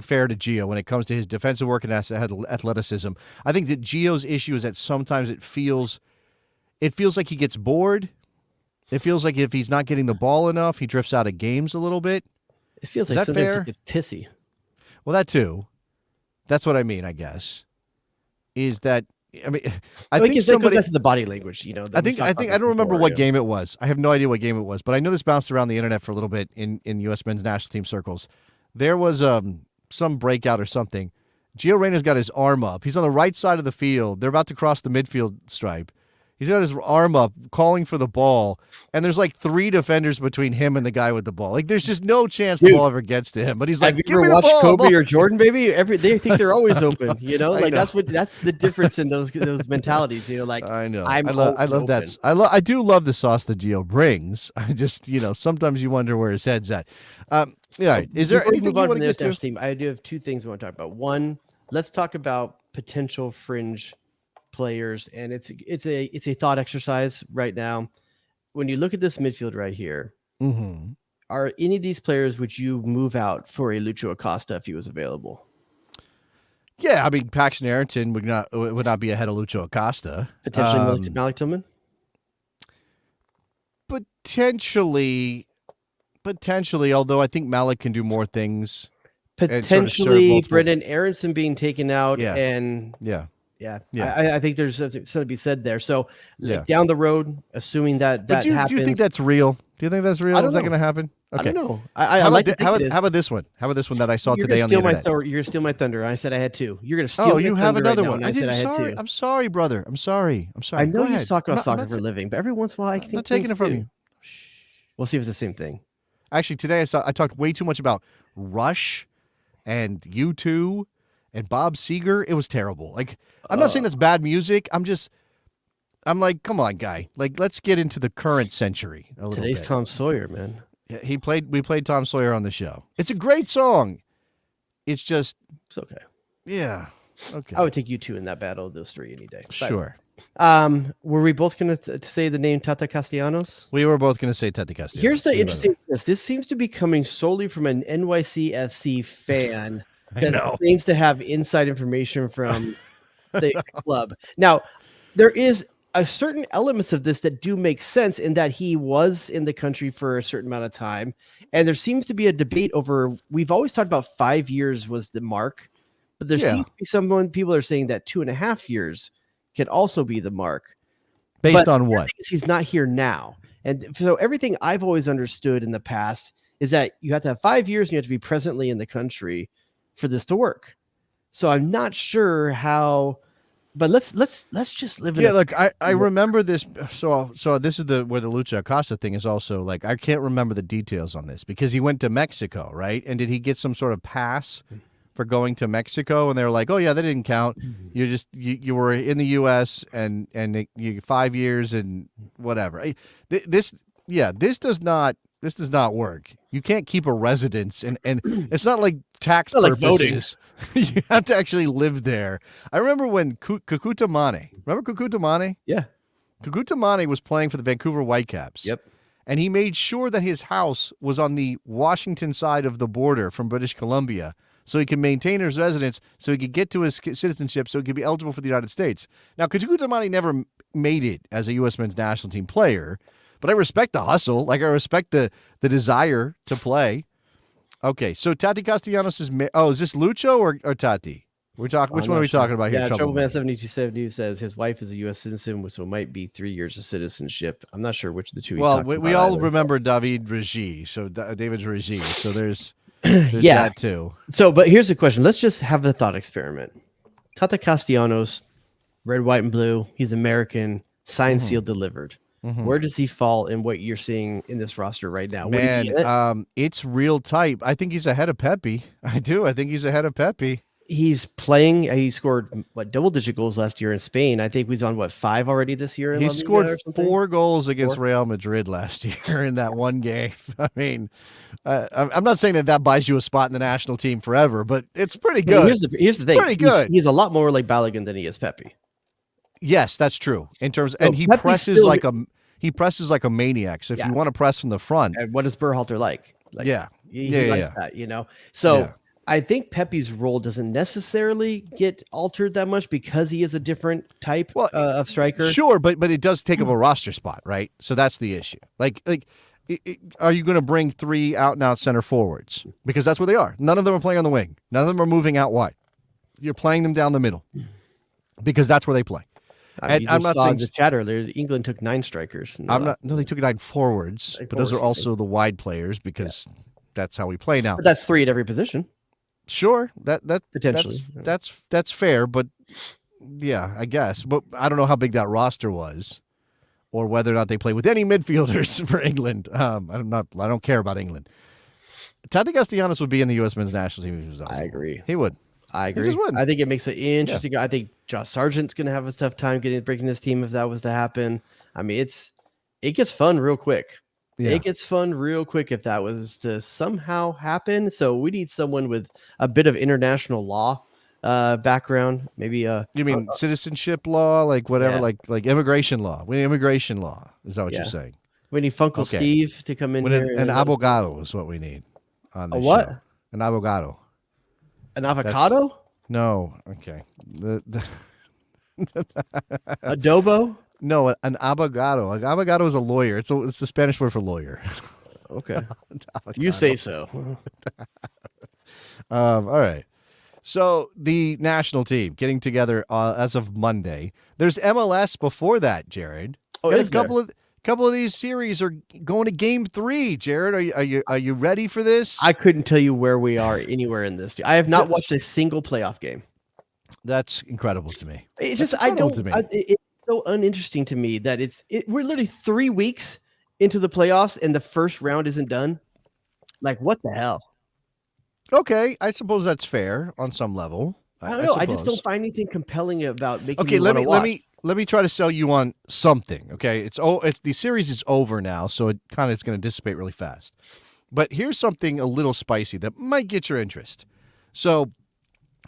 fair to Gio when it comes to his defensive work and athleticism. I think that Gio's issue is that sometimes it feels like he gets bored. It feels like if he's not getting the ball enough, he drifts out of games a little bit. It feels Is like that sometimes fair? he gets pissy. Well, that too. That's what I mean, I guess. Is that I mean I think it goes somebody back to the body language, I don't remember what game it was. I have no idea what game it was, but I know this bounced around the internet for a little bit in U.S. men's national team circles. There was some breakout or something. Gio Reyna's got his arm up. He's on the right side of the field. They're about to cross the midfield stripe. He's got his arm up, calling for the ball, and there's like 3 defenders between him and the guy with the ball. Like, there's just no chance the ball ever gets to him. But he's like, have you "Give ever me the watched ball, Kobe or Jordan, baby? They think they're always open. I Like know. that's the difference in those mentalities. Like I know. I'm I love open. that. I do love the sauce that Gio brings. I just, sometimes you wonder where his head's at. Yeah. Is there Before we anything move you on want from the to get national to? team? I do have 2 things I want to talk about. One, let's talk about potential fringe players, and it's a thought exercise right now. When you look at this midfield right here, Mm-hmm. are any of these players would you move out for a Lucho Acosta if he was available? Yeah, I mean, Paxton Arrington would not be ahead of Lucho Acosta. Potentially Malik Tillman? Potentially, although I think Malik can do more things. and sort of serve Potentially multiple- Brendan Aronson being taken out, Yeah. and Yeah. yeah, Yeah. I think there's something to be said there. So Yeah. down the road, assuming that But do happens, you think that's real? Do you think that's real? I don't Is that know. going to happen? Okay. I don't know. I How like about to think it is. how about this one? How about this one that I saw You're today gonna on the steal my internet? You're gonna steal my thunder. I said I had 2. You're gonna steal. Oh, my you have thunder another right now, one. and I said I had sorry. 2. I'm sorry, brother. I'm sorry. I know Go you ahead. talk I'm about not- soccer I'm for a not- living, but every once in a while I I'm think not taking things it from too. you. We'll see if it's the same thing. Actually, today I talked way too much about Rush and U2 and Bob Seger. It was terrible. Like, I'm not saying that's bad music. I'm like, come on, guy. Like, let's get into the current century a little Today's bit. Tom Sawyer, man. Yeah, we played Tom Sawyer on the show. It's a great song. It's just, It's okay. yeah. Okay. I would take you 2 in that battle of those 3 any day. But, Sure. were we both going to say the name Tata Castellanos? We were both going to say Tete Castillo. Here's the interesting thing. This seems to be coming solely from an NYCFC fan I know. that seems to have inside information from the club. Now, there is a certain elements of this that do make sense in that he was in the country for a certain amount of time. And there seems to be a debate over, we've always talked about 5 years was the mark, but there seems to be people are saying that 2.5 years can also be the mark. Based But on the what? thing is, he's not here now. And so everything I've always understood in the past is that you have to have 5 years and you have to be presently in the country for this to work. So I'm not sure how, but let's just live in Yeah, look, I remember this. So this is where the Lucha Acosta thing is also like, I can't remember the details on this because he went to Mexico, right? And did he get some sort of pass for going to Mexico? And they were like, oh yeah, that didn't count. You just you were in the U.S. and you 5 years and whatever. This does not work. You can't keep a residence, and it's not like tax not like purposes. You have to actually live there. I remember when Kakuta Mane. Remember Kakuta Mane? Yeah. Kakuta Mane was playing for the Vancouver Whitecaps. Yep. And he made sure that his house was on the Washington side of the border from British Columbia, so he could maintain his residence, so he could get to his citizenship, so he could be eligible for the United States. Now, Kakuta Mane never made it as a U.S. men's national team player, but I respect the hustle. Like, I respect the desire to play. Okay, so Tati Castellanos is is this Lucho or Tati? Which one are we talking about here? Yeah, Trouble Troubleman 7270 says his wife is a U.S. citizen, so it might be 3 years of citizenship. I'm not sure which of the two. Well, we all remember David Regi, so David Regi. So there's that too. So, but here's the question. Let's just have a thought experiment. Tata Castellanos, red, white, and blue. He's American, signed, sealed, delivered. Where does he fall in what you're seeing in this roster right now? Man, it's real tight. I think he's ahead of Pepe. I do. I think he's ahead of Pepe. He's playing. He scored double-digit goals last year in Spain. I think he's on 5 already this year. He scored 4 goals against Real Madrid last year in that one game. I mean, I'm not saying that buys you a spot in the national team forever, but it's pretty good. Here's the thing. Pretty good. He's a lot more like Balogun than he is Pepe. Yes, that's true. And he presses like a maniac. So if you want to press from the front, and what does Berhalter like? He likes that. So. I think Pepe's role doesn't necessarily get altered that much because he is a different type of striker. Sure, but it does take up a roster spot, right? So that's the issue. Are you going to bring 3 out-and-out center forwards? Because that's what they are. None of them are playing on the wing. None of them are moving out wide. You're playing them down the middle because that's where they play. I'm not saying the chat earlier. England took 9 strikers. No, they took 9 forwards, but those are also the wide players because that's how we play now. But that's 3 at every position. Sure, that potentially that's fair, but yeah, I guess. But I don't know how big that roster was, or whether or not they play with any midfielders for England. I don't care about England. Tati Castellanos would be in the U.S. men's national team. I agree. He would. I agree. I think it makes it interesting. Yeah. I think Josh Sargent's going to have a tough time breaking this team if that was to happen. I mean, it gets fun real quick. Yeah. It gets fun real quick if that was to somehow happen. So we need someone with a bit of international law background. Maybe you mean citizenship law, like whatever, like immigration law. We need immigration law. Is that what you're saying? We need Funkle Steve to come in here. An abogado is what we need on the what? Show. An abogado. An avocado? No. Okay. Adobo? No, an abogado. An abogado is a lawyer. It's the Spanish word for lawyer. Okay. You say so. All right. So the national team getting together as of Monday. There's MLS before that, Jared. Oh, a couple of these series are going to game 3. Jared, are you ready for this? I couldn't tell you where we are anywhere in this. I have not watched a single playoff game. That's incredible to me. It's just it's so uninteresting to me that we're literally 3 weeks into the playoffs and the first round isn't done. Like, what the hell? Okay, I suppose that's fair on some level. I don't know. I just don't find anything compelling about making. Okay, let me try to sell you on something. Okay, the series is over now, so it's going to dissipate really fast. But here's something a little spicy that might get your interest. So,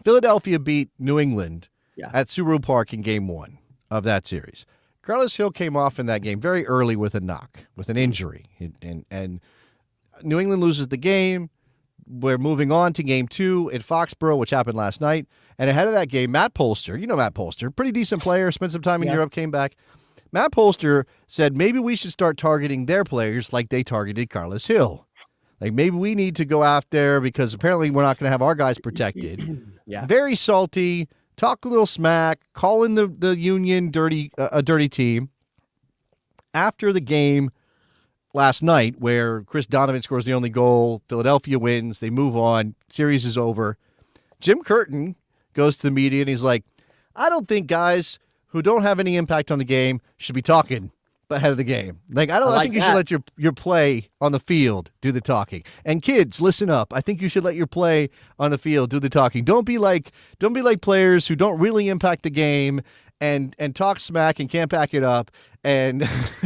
Philadelphia beat New England at Subaru Park in Game 1 of that series. Carlos Hill came off in that game very early with a knock, with an injury, and New England loses the game. We're moving on to Game 2 at Foxborough, which happened last night. And ahead of that game, Matt Polster, Matt Polster, pretty decent player, spent some time in Europe, came back. Matt Polster said maybe we should start targeting their players like they targeted Carlos Hill. Like maybe we need to go out there because apparently we're not going to have our guys protected. Very salty, talk a little smack, calling the Union a dirty team. After the game last night, where Chris Donovan scores the only goal, Philadelphia wins, they move on, series is over. Jim Curtin goes to the media and he's like, I don't think guys who don't have any impact on the game should be talking ahead of the game. I think you should let your play on the field do the talking. And kids, listen up. I think you should let your play on the field do the talking. Don't be like players who don't really impact the game and talk smack and can't back it up. And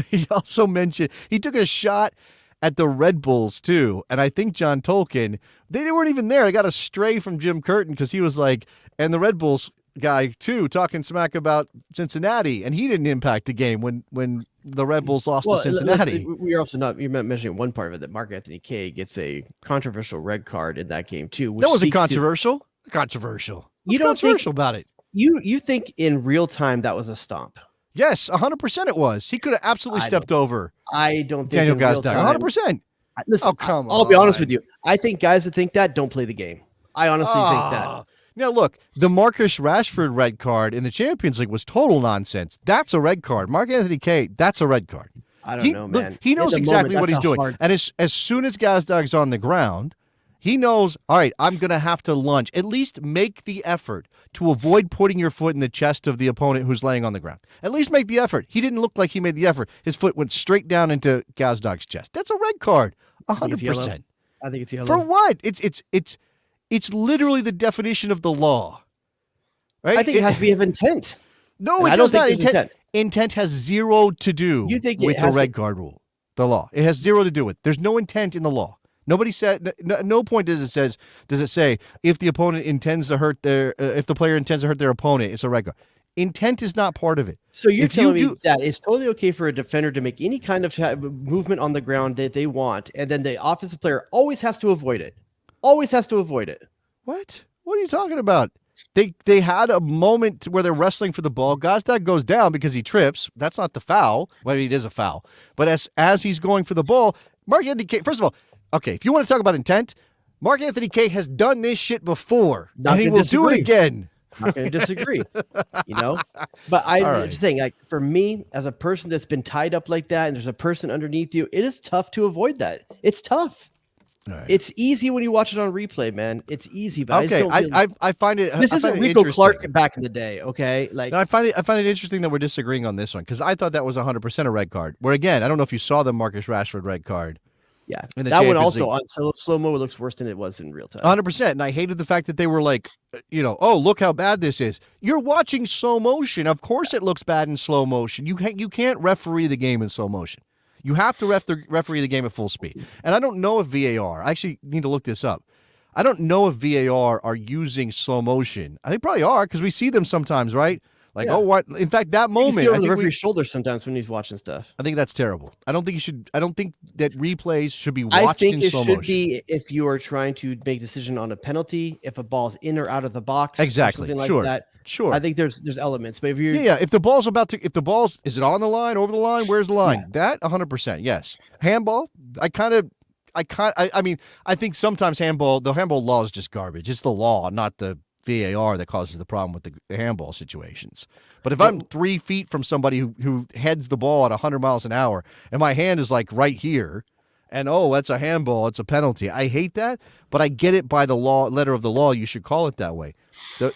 he also mentioned he took a shot at the Red Bulls too. And I think John Tolkien, they weren't even there. I got a stray from Jim Curtin because he was like, and the Red Bulls guy too, talking smack about Cincinnati, and he didn't impact the game when the Red Bulls lost to Cincinnati. We are also not, you're mentioning one part of it, that Mark Anthony Kaye gets a controversial red card in that game too. That wasn't controversial. Controversial. What's controversial about it? You think in real time that was a stomp? Yes, 100% it was. He could have absolutely stepped over. I don't think Daniel Gazdag. 100%. Listen, oh, come on. I'll be honest with you. I think guys that think that don't play the game. I honestly think that. Now, look, the Marcus Rashford red card in the Champions League was total nonsense. That's a red card. Mark Anthony Kaye, that's a red card. I don't know, man. Look, he knows exactly what he's doing. And as soon as Gazdag's on the ground, he knows, all right, I'm going to have to lunge. At least make the effort to avoid putting your foot in the chest of the opponent who's laying on the ground. At least make the effort. He didn't look like he made the effort. His foot went straight down into Gazdag's chest. That's a red card, 100%. I think it's yellow. For what? It's It's literally the definition of the law. Right? I think it has to be of intent. No, And it does not. there's Intent has zero to do You think it with the has red card rule, the law. It has zero to do with. There's no intent in the law. Nobody said. No point does it say if the opponent intends to hurt if the player intends to hurt their opponent, it's a red card. Intent is not part of it. So you're If telling you me that it's totally okay for a defender to make any kind of movement on the ground that they want, and then the offensive player always has to avoid it. Always has to avoid it. What? What are you talking about? They had a moment where they're wrestling for the ball. Gazdag goes down because he trips. That's not the foul. Well, it is a foul. But as he's going for the ball, Mark-Anthony Kaye, first of all, okay, if you want to talk about intent, Mark-Anthony Kaye has done this shit before. Not and he gonna will disagree. do it again. I'm not going to disagree, But I'm All right. just saying, like, for me, as a person that's been tied up like that, and there's a person underneath you, it is tough to avoid that. It's tough. Right. It's easy when you watch it on replay, man. It's easy, but Okay, I find it. this I isn't find it Rico interesting. Clark back in the day, okay? Like, No, I find it interesting that we're disagreeing on this one because I thought that was 100% a red card. Where again, I don't know if you saw the Marcus Rashford red card. yeah, in the that one Champions also League. on slow-mo looks worse than it was in real time. 100%. And I hated the fact that they were like, oh, look how bad this is. You're watching slow motion. Of course it looks bad in slow motion. You can't referee the game in slow motion. You have to referee the game at full speed. And I don't know if VAR, I actually need to look this up. I don't know if VAR are using slow motion. I think probably are because we see them sometimes, right? Like, Yeah. oh, what? In fact, that You can moment, see it over I the think referee's shoulder sometimes when he's watching stuff. I think that's terrible. I don't think that replays should be I watched think in it slow should motion. be if you are trying to make a decision on a penalty, if a ball's in or out of the box, or Exactly. something like Sure. that. Sure. I think there's elements, but if you're Yeah. If the ball's is it on the line, over the line? Where's the line? That 100%. Yes. Handball. I mean, I think sometimes the handball law is just garbage. It's the law, not the VAR that causes the problem with the handball situations. But if I'm 3 feet from somebody who heads the ball at 100 miles an hour and my hand is like right here, and that's a handball, it's a penalty. I hate that, but I get it by the letter of the law. You should call it that way.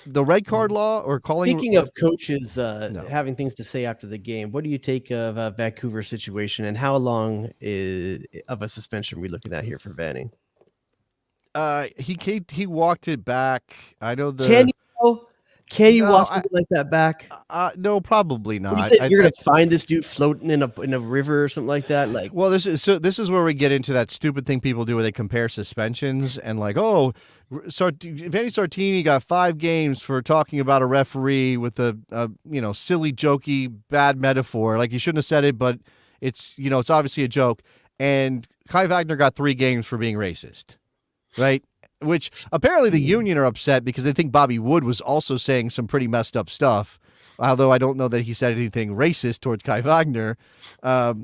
The red card law or calling. Speaking of coaches having things to say after the game, what do you take of Vancouver's situation, and how long of a suspension are we looking at here for Vanning? He walked it back. I know the. Can you No, walk something like that back? No, probably not. You said you're gonna find this dude floating in a river or something like that. Like, well, this is where we get into that stupid thing people do where they compare suspensions and like, Vanni Sartini got 5 games for talking about a referee with a silly, jokey, bad metaphor. Like he shouldn't have said it, but it's obviously a joke. And Kai Wagner got 3 games for being racist, right? Which apparently the union are upset because they think Bobby Wood was also saying some pretty messed up stuff. Although I don't know that he said anything racist towards Kai Wagner. I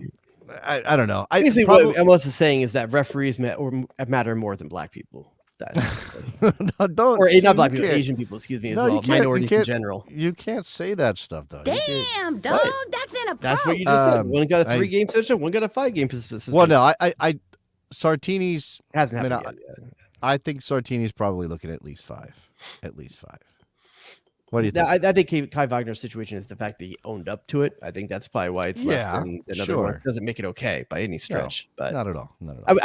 don't know. Basically, what MLS is saying is that referees matter more than black people. Not black people, Asian people, excuse me, as well. Minorities in general. You can't say that stuff, though. Damn, dog, that's in a That's what you just said. One got a 3-game suspension, one got a 5-game suspension. Well, no, Sartini's hasn't happened yet. I think Sartini's probably looking at least 5. At least 5. What do you think? think? I think Kai Wagner's situation is the fact that he owned up to it. I think that's probably why it's less than other ones. Doesn't make it okay by any stretch. No, but not at all.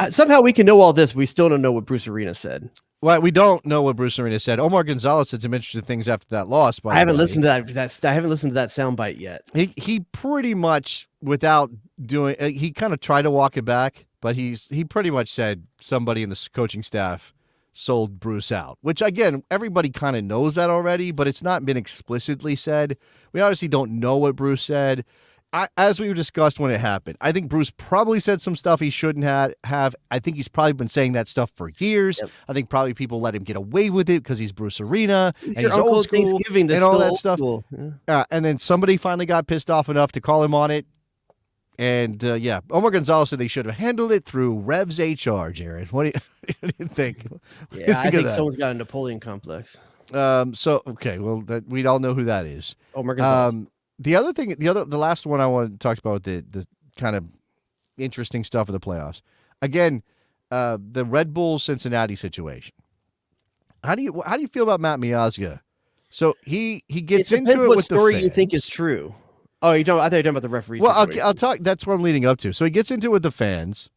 Somehow we can know all this. We still don't know what Bruce Arena said. Well, we don't know what Bruce Arena said. Omar Gonzalez said some interesting things after that loss. I haven't listened to that. I haven't listened to that soundbite yet. He pretty much, without doing, he kind of tried to walk it back, but he pretty much said somebody in the coaching staff sold Bruce out, which again, everybody kind of knows that already, but it's not been explicitly said. We obviously don't know what Bruce said. As we discussed when it happened, I think Bruce probably said some stuff he shouldn't have. I think he's probably been saying that stuff for years. Yep. I think probably people let him get away with it because he's Bruce Arena and he's old school and all that stuff. Yeah. And then somebody finally got pissed off enough to call him on it. And Omar Gonzalez said they should have handled it through Revs HR, Jared. What do you think? Yeah, I think someone's got a Napoleon complex. We all know who that is. Omar Gonzalez. The last one I want to talk about, the kind of interesting stuff of the playoffs. Again, the Red Bull Cincinnati situation. How do you feel about Matt Miazga? So he gets into it with the story fans. You think is true. Oh, I thought you were talking about the referee. Well, I'll talk. That's what I'm leading up to. So he gets into it with the fans.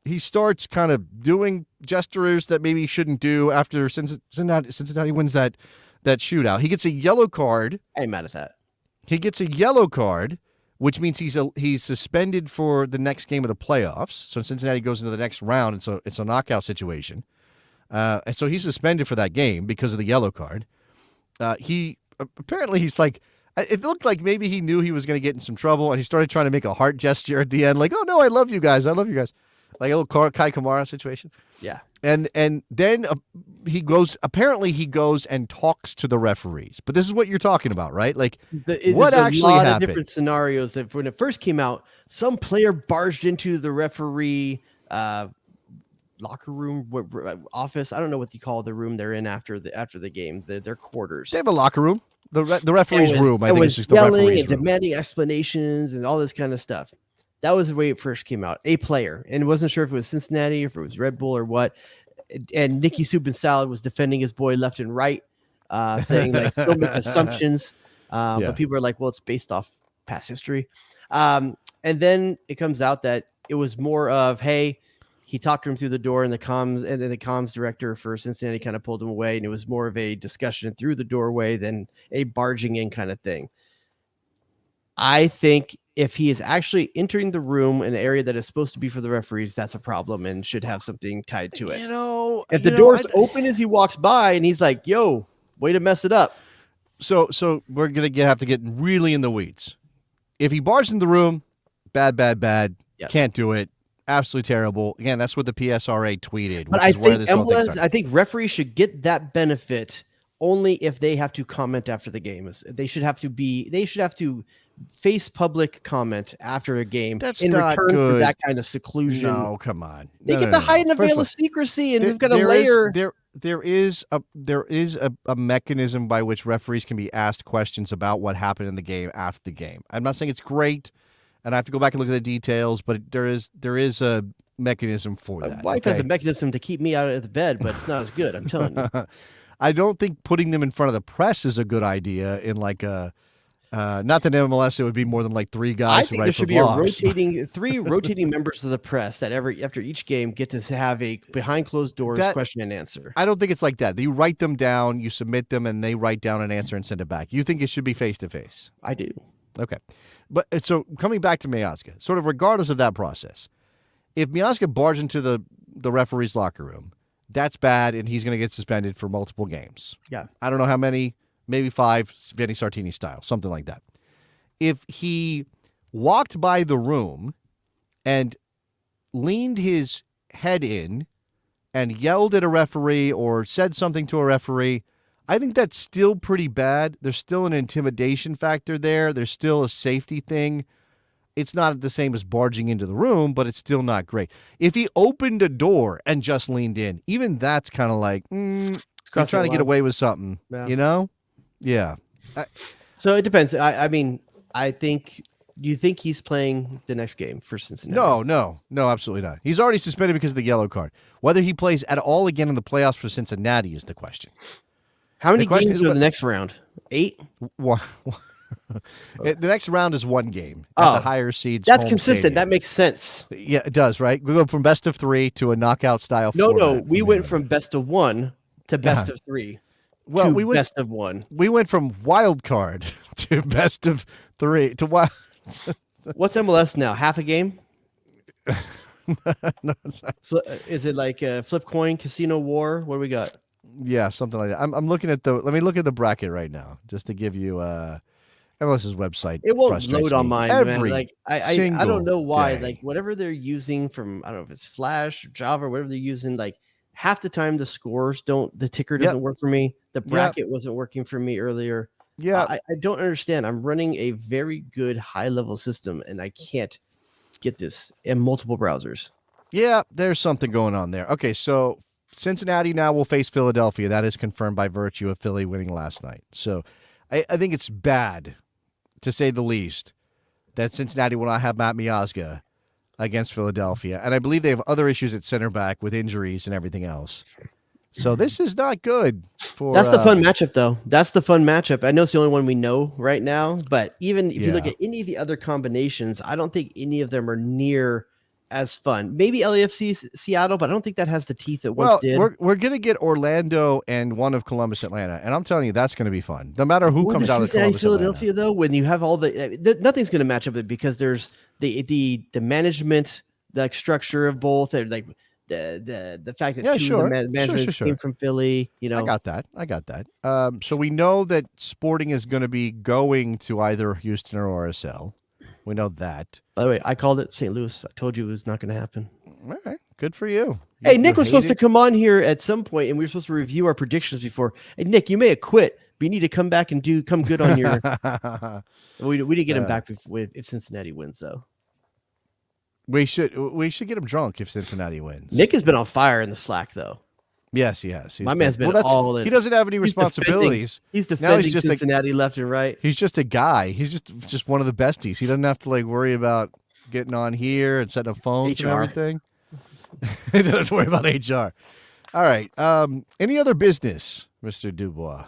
he starts kind of doing gestures that maybe he shouldn't do after Cincinnati wins that shootout. He gets a yellow card. I ain't mad at that. He gets a yellow card, which means he's suspended for the next game of the playoffs. So Cincinnati goes into the next round, and so it's a knockout situation. And so he's suspended for that game because of the yellow card. He's like, it looked like maybe he knew he was going to get in some trouble, and he started trying to make a heart gesture at the end, like, "Oh no, I love you guys, like a little Kai Kamara situation. Yeah, and then he goes and talks to the referees. But this is what you're talking about, right? Like, what actually happened? A lot of different scenarios that when it first came out, some player barged into the referee locker room, office. I don't know what you call the room they're in after the game. Their quarters. They have a locker room. The referee's room. I think it's just the yelling referee's and room. demanding explanations and all this kind of stuff. That was the way it first came out. A player, and wasn't sure if it was Cincinnati, if it was Red Bull, or what. And Nicky Soup and Salad was defending his boy left and right, saying like don't make assumptions. But people are like, well, it's based off past history. And then it comes out that it was more of, hey, he talked to him through the door, and the comms director for Cincinnati kind of pulled him away, and it was more of a discussion through the doorway than a barging in kind of thing. I think if he is actually entering the room in an area that is supposed to be for the referees, that's a problem and should have something tied to it. If the door's open as he walks by and he's like, yo, way to mess it up. So we're going to have to get really in the weeds. If he barges in the room, bad. Yep. Can't do it. Absolutely terrible. Again, that's what the PSRA tweeted. But I think referees should get that benefit only if they have to comment after the game. They should have to face public comment after a game in return for that kind of seclusion. No, come on. They get to hide in a veil of secrecy, and they've got a layer. There is a mechanism by which referees can be asked questions about what happened in the game after the game. I'm not saying it's great, and I have to go back and look at the details, but there is a mechanism for that. My wife has a mechanism to keep me out of the bed, but it's not as good. I'm telling you. I don't think putting them in front of the press is a good idea in like a not that MLS it would be more than like three guys who write for blogs. I think there should be three rotating members of the press that after each game get to have a behind closed doors question and answer. I don't think it's like that. You write them down, you submit them, and they write down an answer and send it back. You think it should be face to face? I do. Okay. But so coming back to Miazga, sort of regardless of that process, if Miazga barges into the referee's locker room, that's bad, and he's going to get suspended for multiple games. Yeah. I don't know how many, maybe 5, Vinny Sartini style, something like that. If he walked by the room and leaned his head in and yelled at a referee or said something to a referee, I think that's still pretty bad. There's still an intimidation factor there. There's still a safety thing. It's not the same as barging into the room, but it's still not great. If he opened a door and just leaned in, even that's kind of like, I'm trying to get away with something, you know? Yeah. So it depends. I mean, do you think he's playing the next game for Cincinnati? No, absolutely not. He's already suspended because of the yellow card. Whether he plays at all again in the playoffs for Cincinnati is the question. How many games are the next round? 8? The next round is 1 game at the higher seeds. That's consistent. Stadium. That makes sense. Yeah, it does, right? We go from best of 3 to a knockout style. No, we went from best of 1 to best of 3. Well, we went best of 1. We went from wild card to best of 3 to wild. What's MLS now? Half a game? No, is it like a flip coin casino war? What do we got? Yeah, something like that. I'm looking at let me look at the bracket right now just to give you MLS's website. It won't load on mine, man. Like I don't know why. Day. Like whatever they're using from, I don't know if it's Flash or Java or whatever they're using, like half the time the ticker doesn't work for me. The bracket wasn't working for me earlier. Yeah. I don't understand. I'm running a very good high level system and I can't get this in multiple browsers. Yeah, there's something going on there. Okay, so Cincinnati now will face Philadelphia. That is confirmed by virtue of Philly winning last night. So I think it's bad, to say the least, that Cincinnati will not have Matt Miazga against Philadelphia. And I believe they have other issues at center back with injuries and everything else. So this is not good. That's the fun matchup, though. That's the fun matchup. I know it's the only one we know right now. But even if you look at any of the other combinations, I don't think any of them are near as fun. Maybe LAFC Seattle, but I don't think that has the teeth it once did. We're gonna get Orlando and one of Columbus, Atlanta, and I'm telling you that's gonna be fun. No matter who comes out of Columbus, Philadelphia, Atlanta. though, when you have all nothing's gonna match up with because there's the management, like structure of both, and like the fact that two of the management came from Philly. You know, I got that. So we know that Sporting is going to be going to either Houston or RSL. We know that. By the way, I called it St. Louis. I told you it was not going to happen. All right, good for you. Hey, Nick was supposed to come on here at some point, and we were supposed to review our predictions before. Hey, Nick, you may have quit, but you need to come back and come good on your. we didn't get him back if Cincinnati wins, though. We should get him drunk if Cincinnati wins. Nick has been on fire in the Slack, though. Yes, he has. My man's been all in. He doesn't have any responsibilities. He's defending Cincinnati left and right. He's just a guy. He's just one of the besties. He doesn't have to worry about getting on here and setting up phones and everything. He doesn't have to worry about HR. All right. Any other business, Mr. Dubois?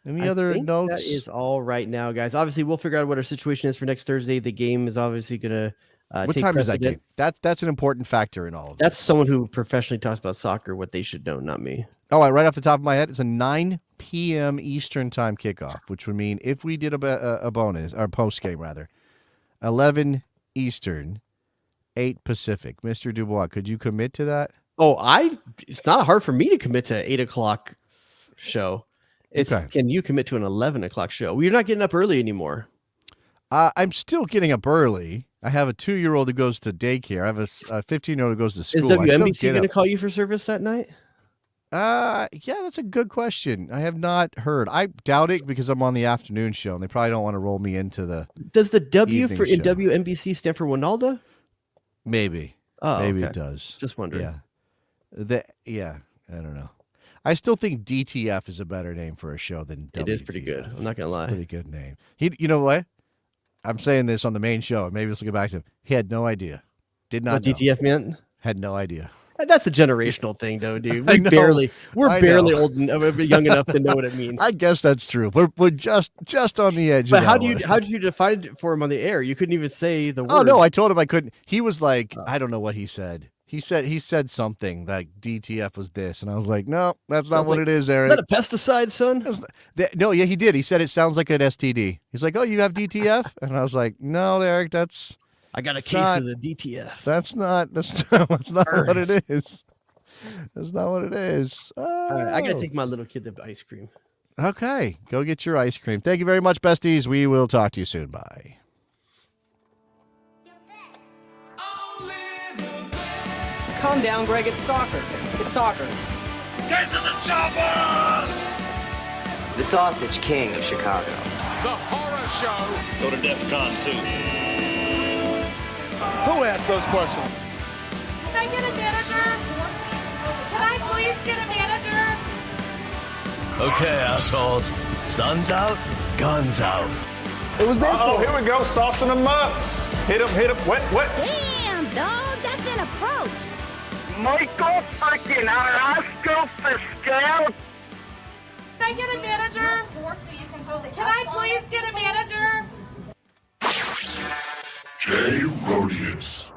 Any other notes? That is all right now, guys. Obviously, we'll figure out what our situation is for next Thursday. The game is obviously going to. What time is that game? That's an important factor in all of this. That's someone who professionally talks about soccer, what they should know, not me. Oh, right off the top of my head, it's a 9 p.m. Eastern time kickoff, which would mean if we did a bonus, or post game rather, 11 Eastern, 8 Pacific. Mr. Dubois, could you commit to that? Oh, it's not hard for me to commit to 8 o'clock show. Can you commit to an 11 o'clock show? Well, you're not getting up early anymore. I'm still getting up early. I have a 2-year-old who goes to daycare. I have a 15-year-old who goes to school. Is WNBC going to call you for service that night? Yeah, that's a good question. I have not heard. I doubt it because I'm on the afternoon show, and they probably don't want to roll me into the. Does the W in WNBC stand for Winalda? Maybe. Oh, maybe okay. It does. Just wondering. Yeah. I don't know. I still think DTF is a better name for a show than WTF. It is pretty good. I'm not going to lie. Pretty good name. You know what? I'm saying this on the main show, and maybe this will get back to him. He had no idea. Did not know. What DTF meant? Had no idea. That's a generational thing, though, dude. We're barely old enough, young enough to know what it means. I guess that's true. We're just on the edge. But how did you define it for him on the air? You couldn't even say the word. Oh no, I told him I couldn't. He was like, I don't know what he said. He said something like DTF was this, and I was like, no, that's not what it is, Aaron. Is that a pesticide, son? No, yeah, he did. He said it sounds like an STD. He's like, oh, you have DTF, and I was like, no, Eric, I got a case of the DTF. That's not what it is. That's not what it is. Oh. All right, I got to take my little kid to ice cream. Okay, go get your ice cream. Thank you very much, besties. We will talk to you soon. Bye. Calm down, Greg. It's soccer. It's soccer. Get to the chopper! The Sausage King of Chicago. The horror show. Go to DEF CON 2. Who asked those questions? Can I get a manager? Can I please get a manager? Okay, assholes. Sun's out, guns out. It was there. Oh, here we go, saucing them up. Hit him. Wet. Damn, dog, that's in a approach. Michael freaking Oscar Fiscal. Can I get a manager? Can I please get a manager? Jay Rodius.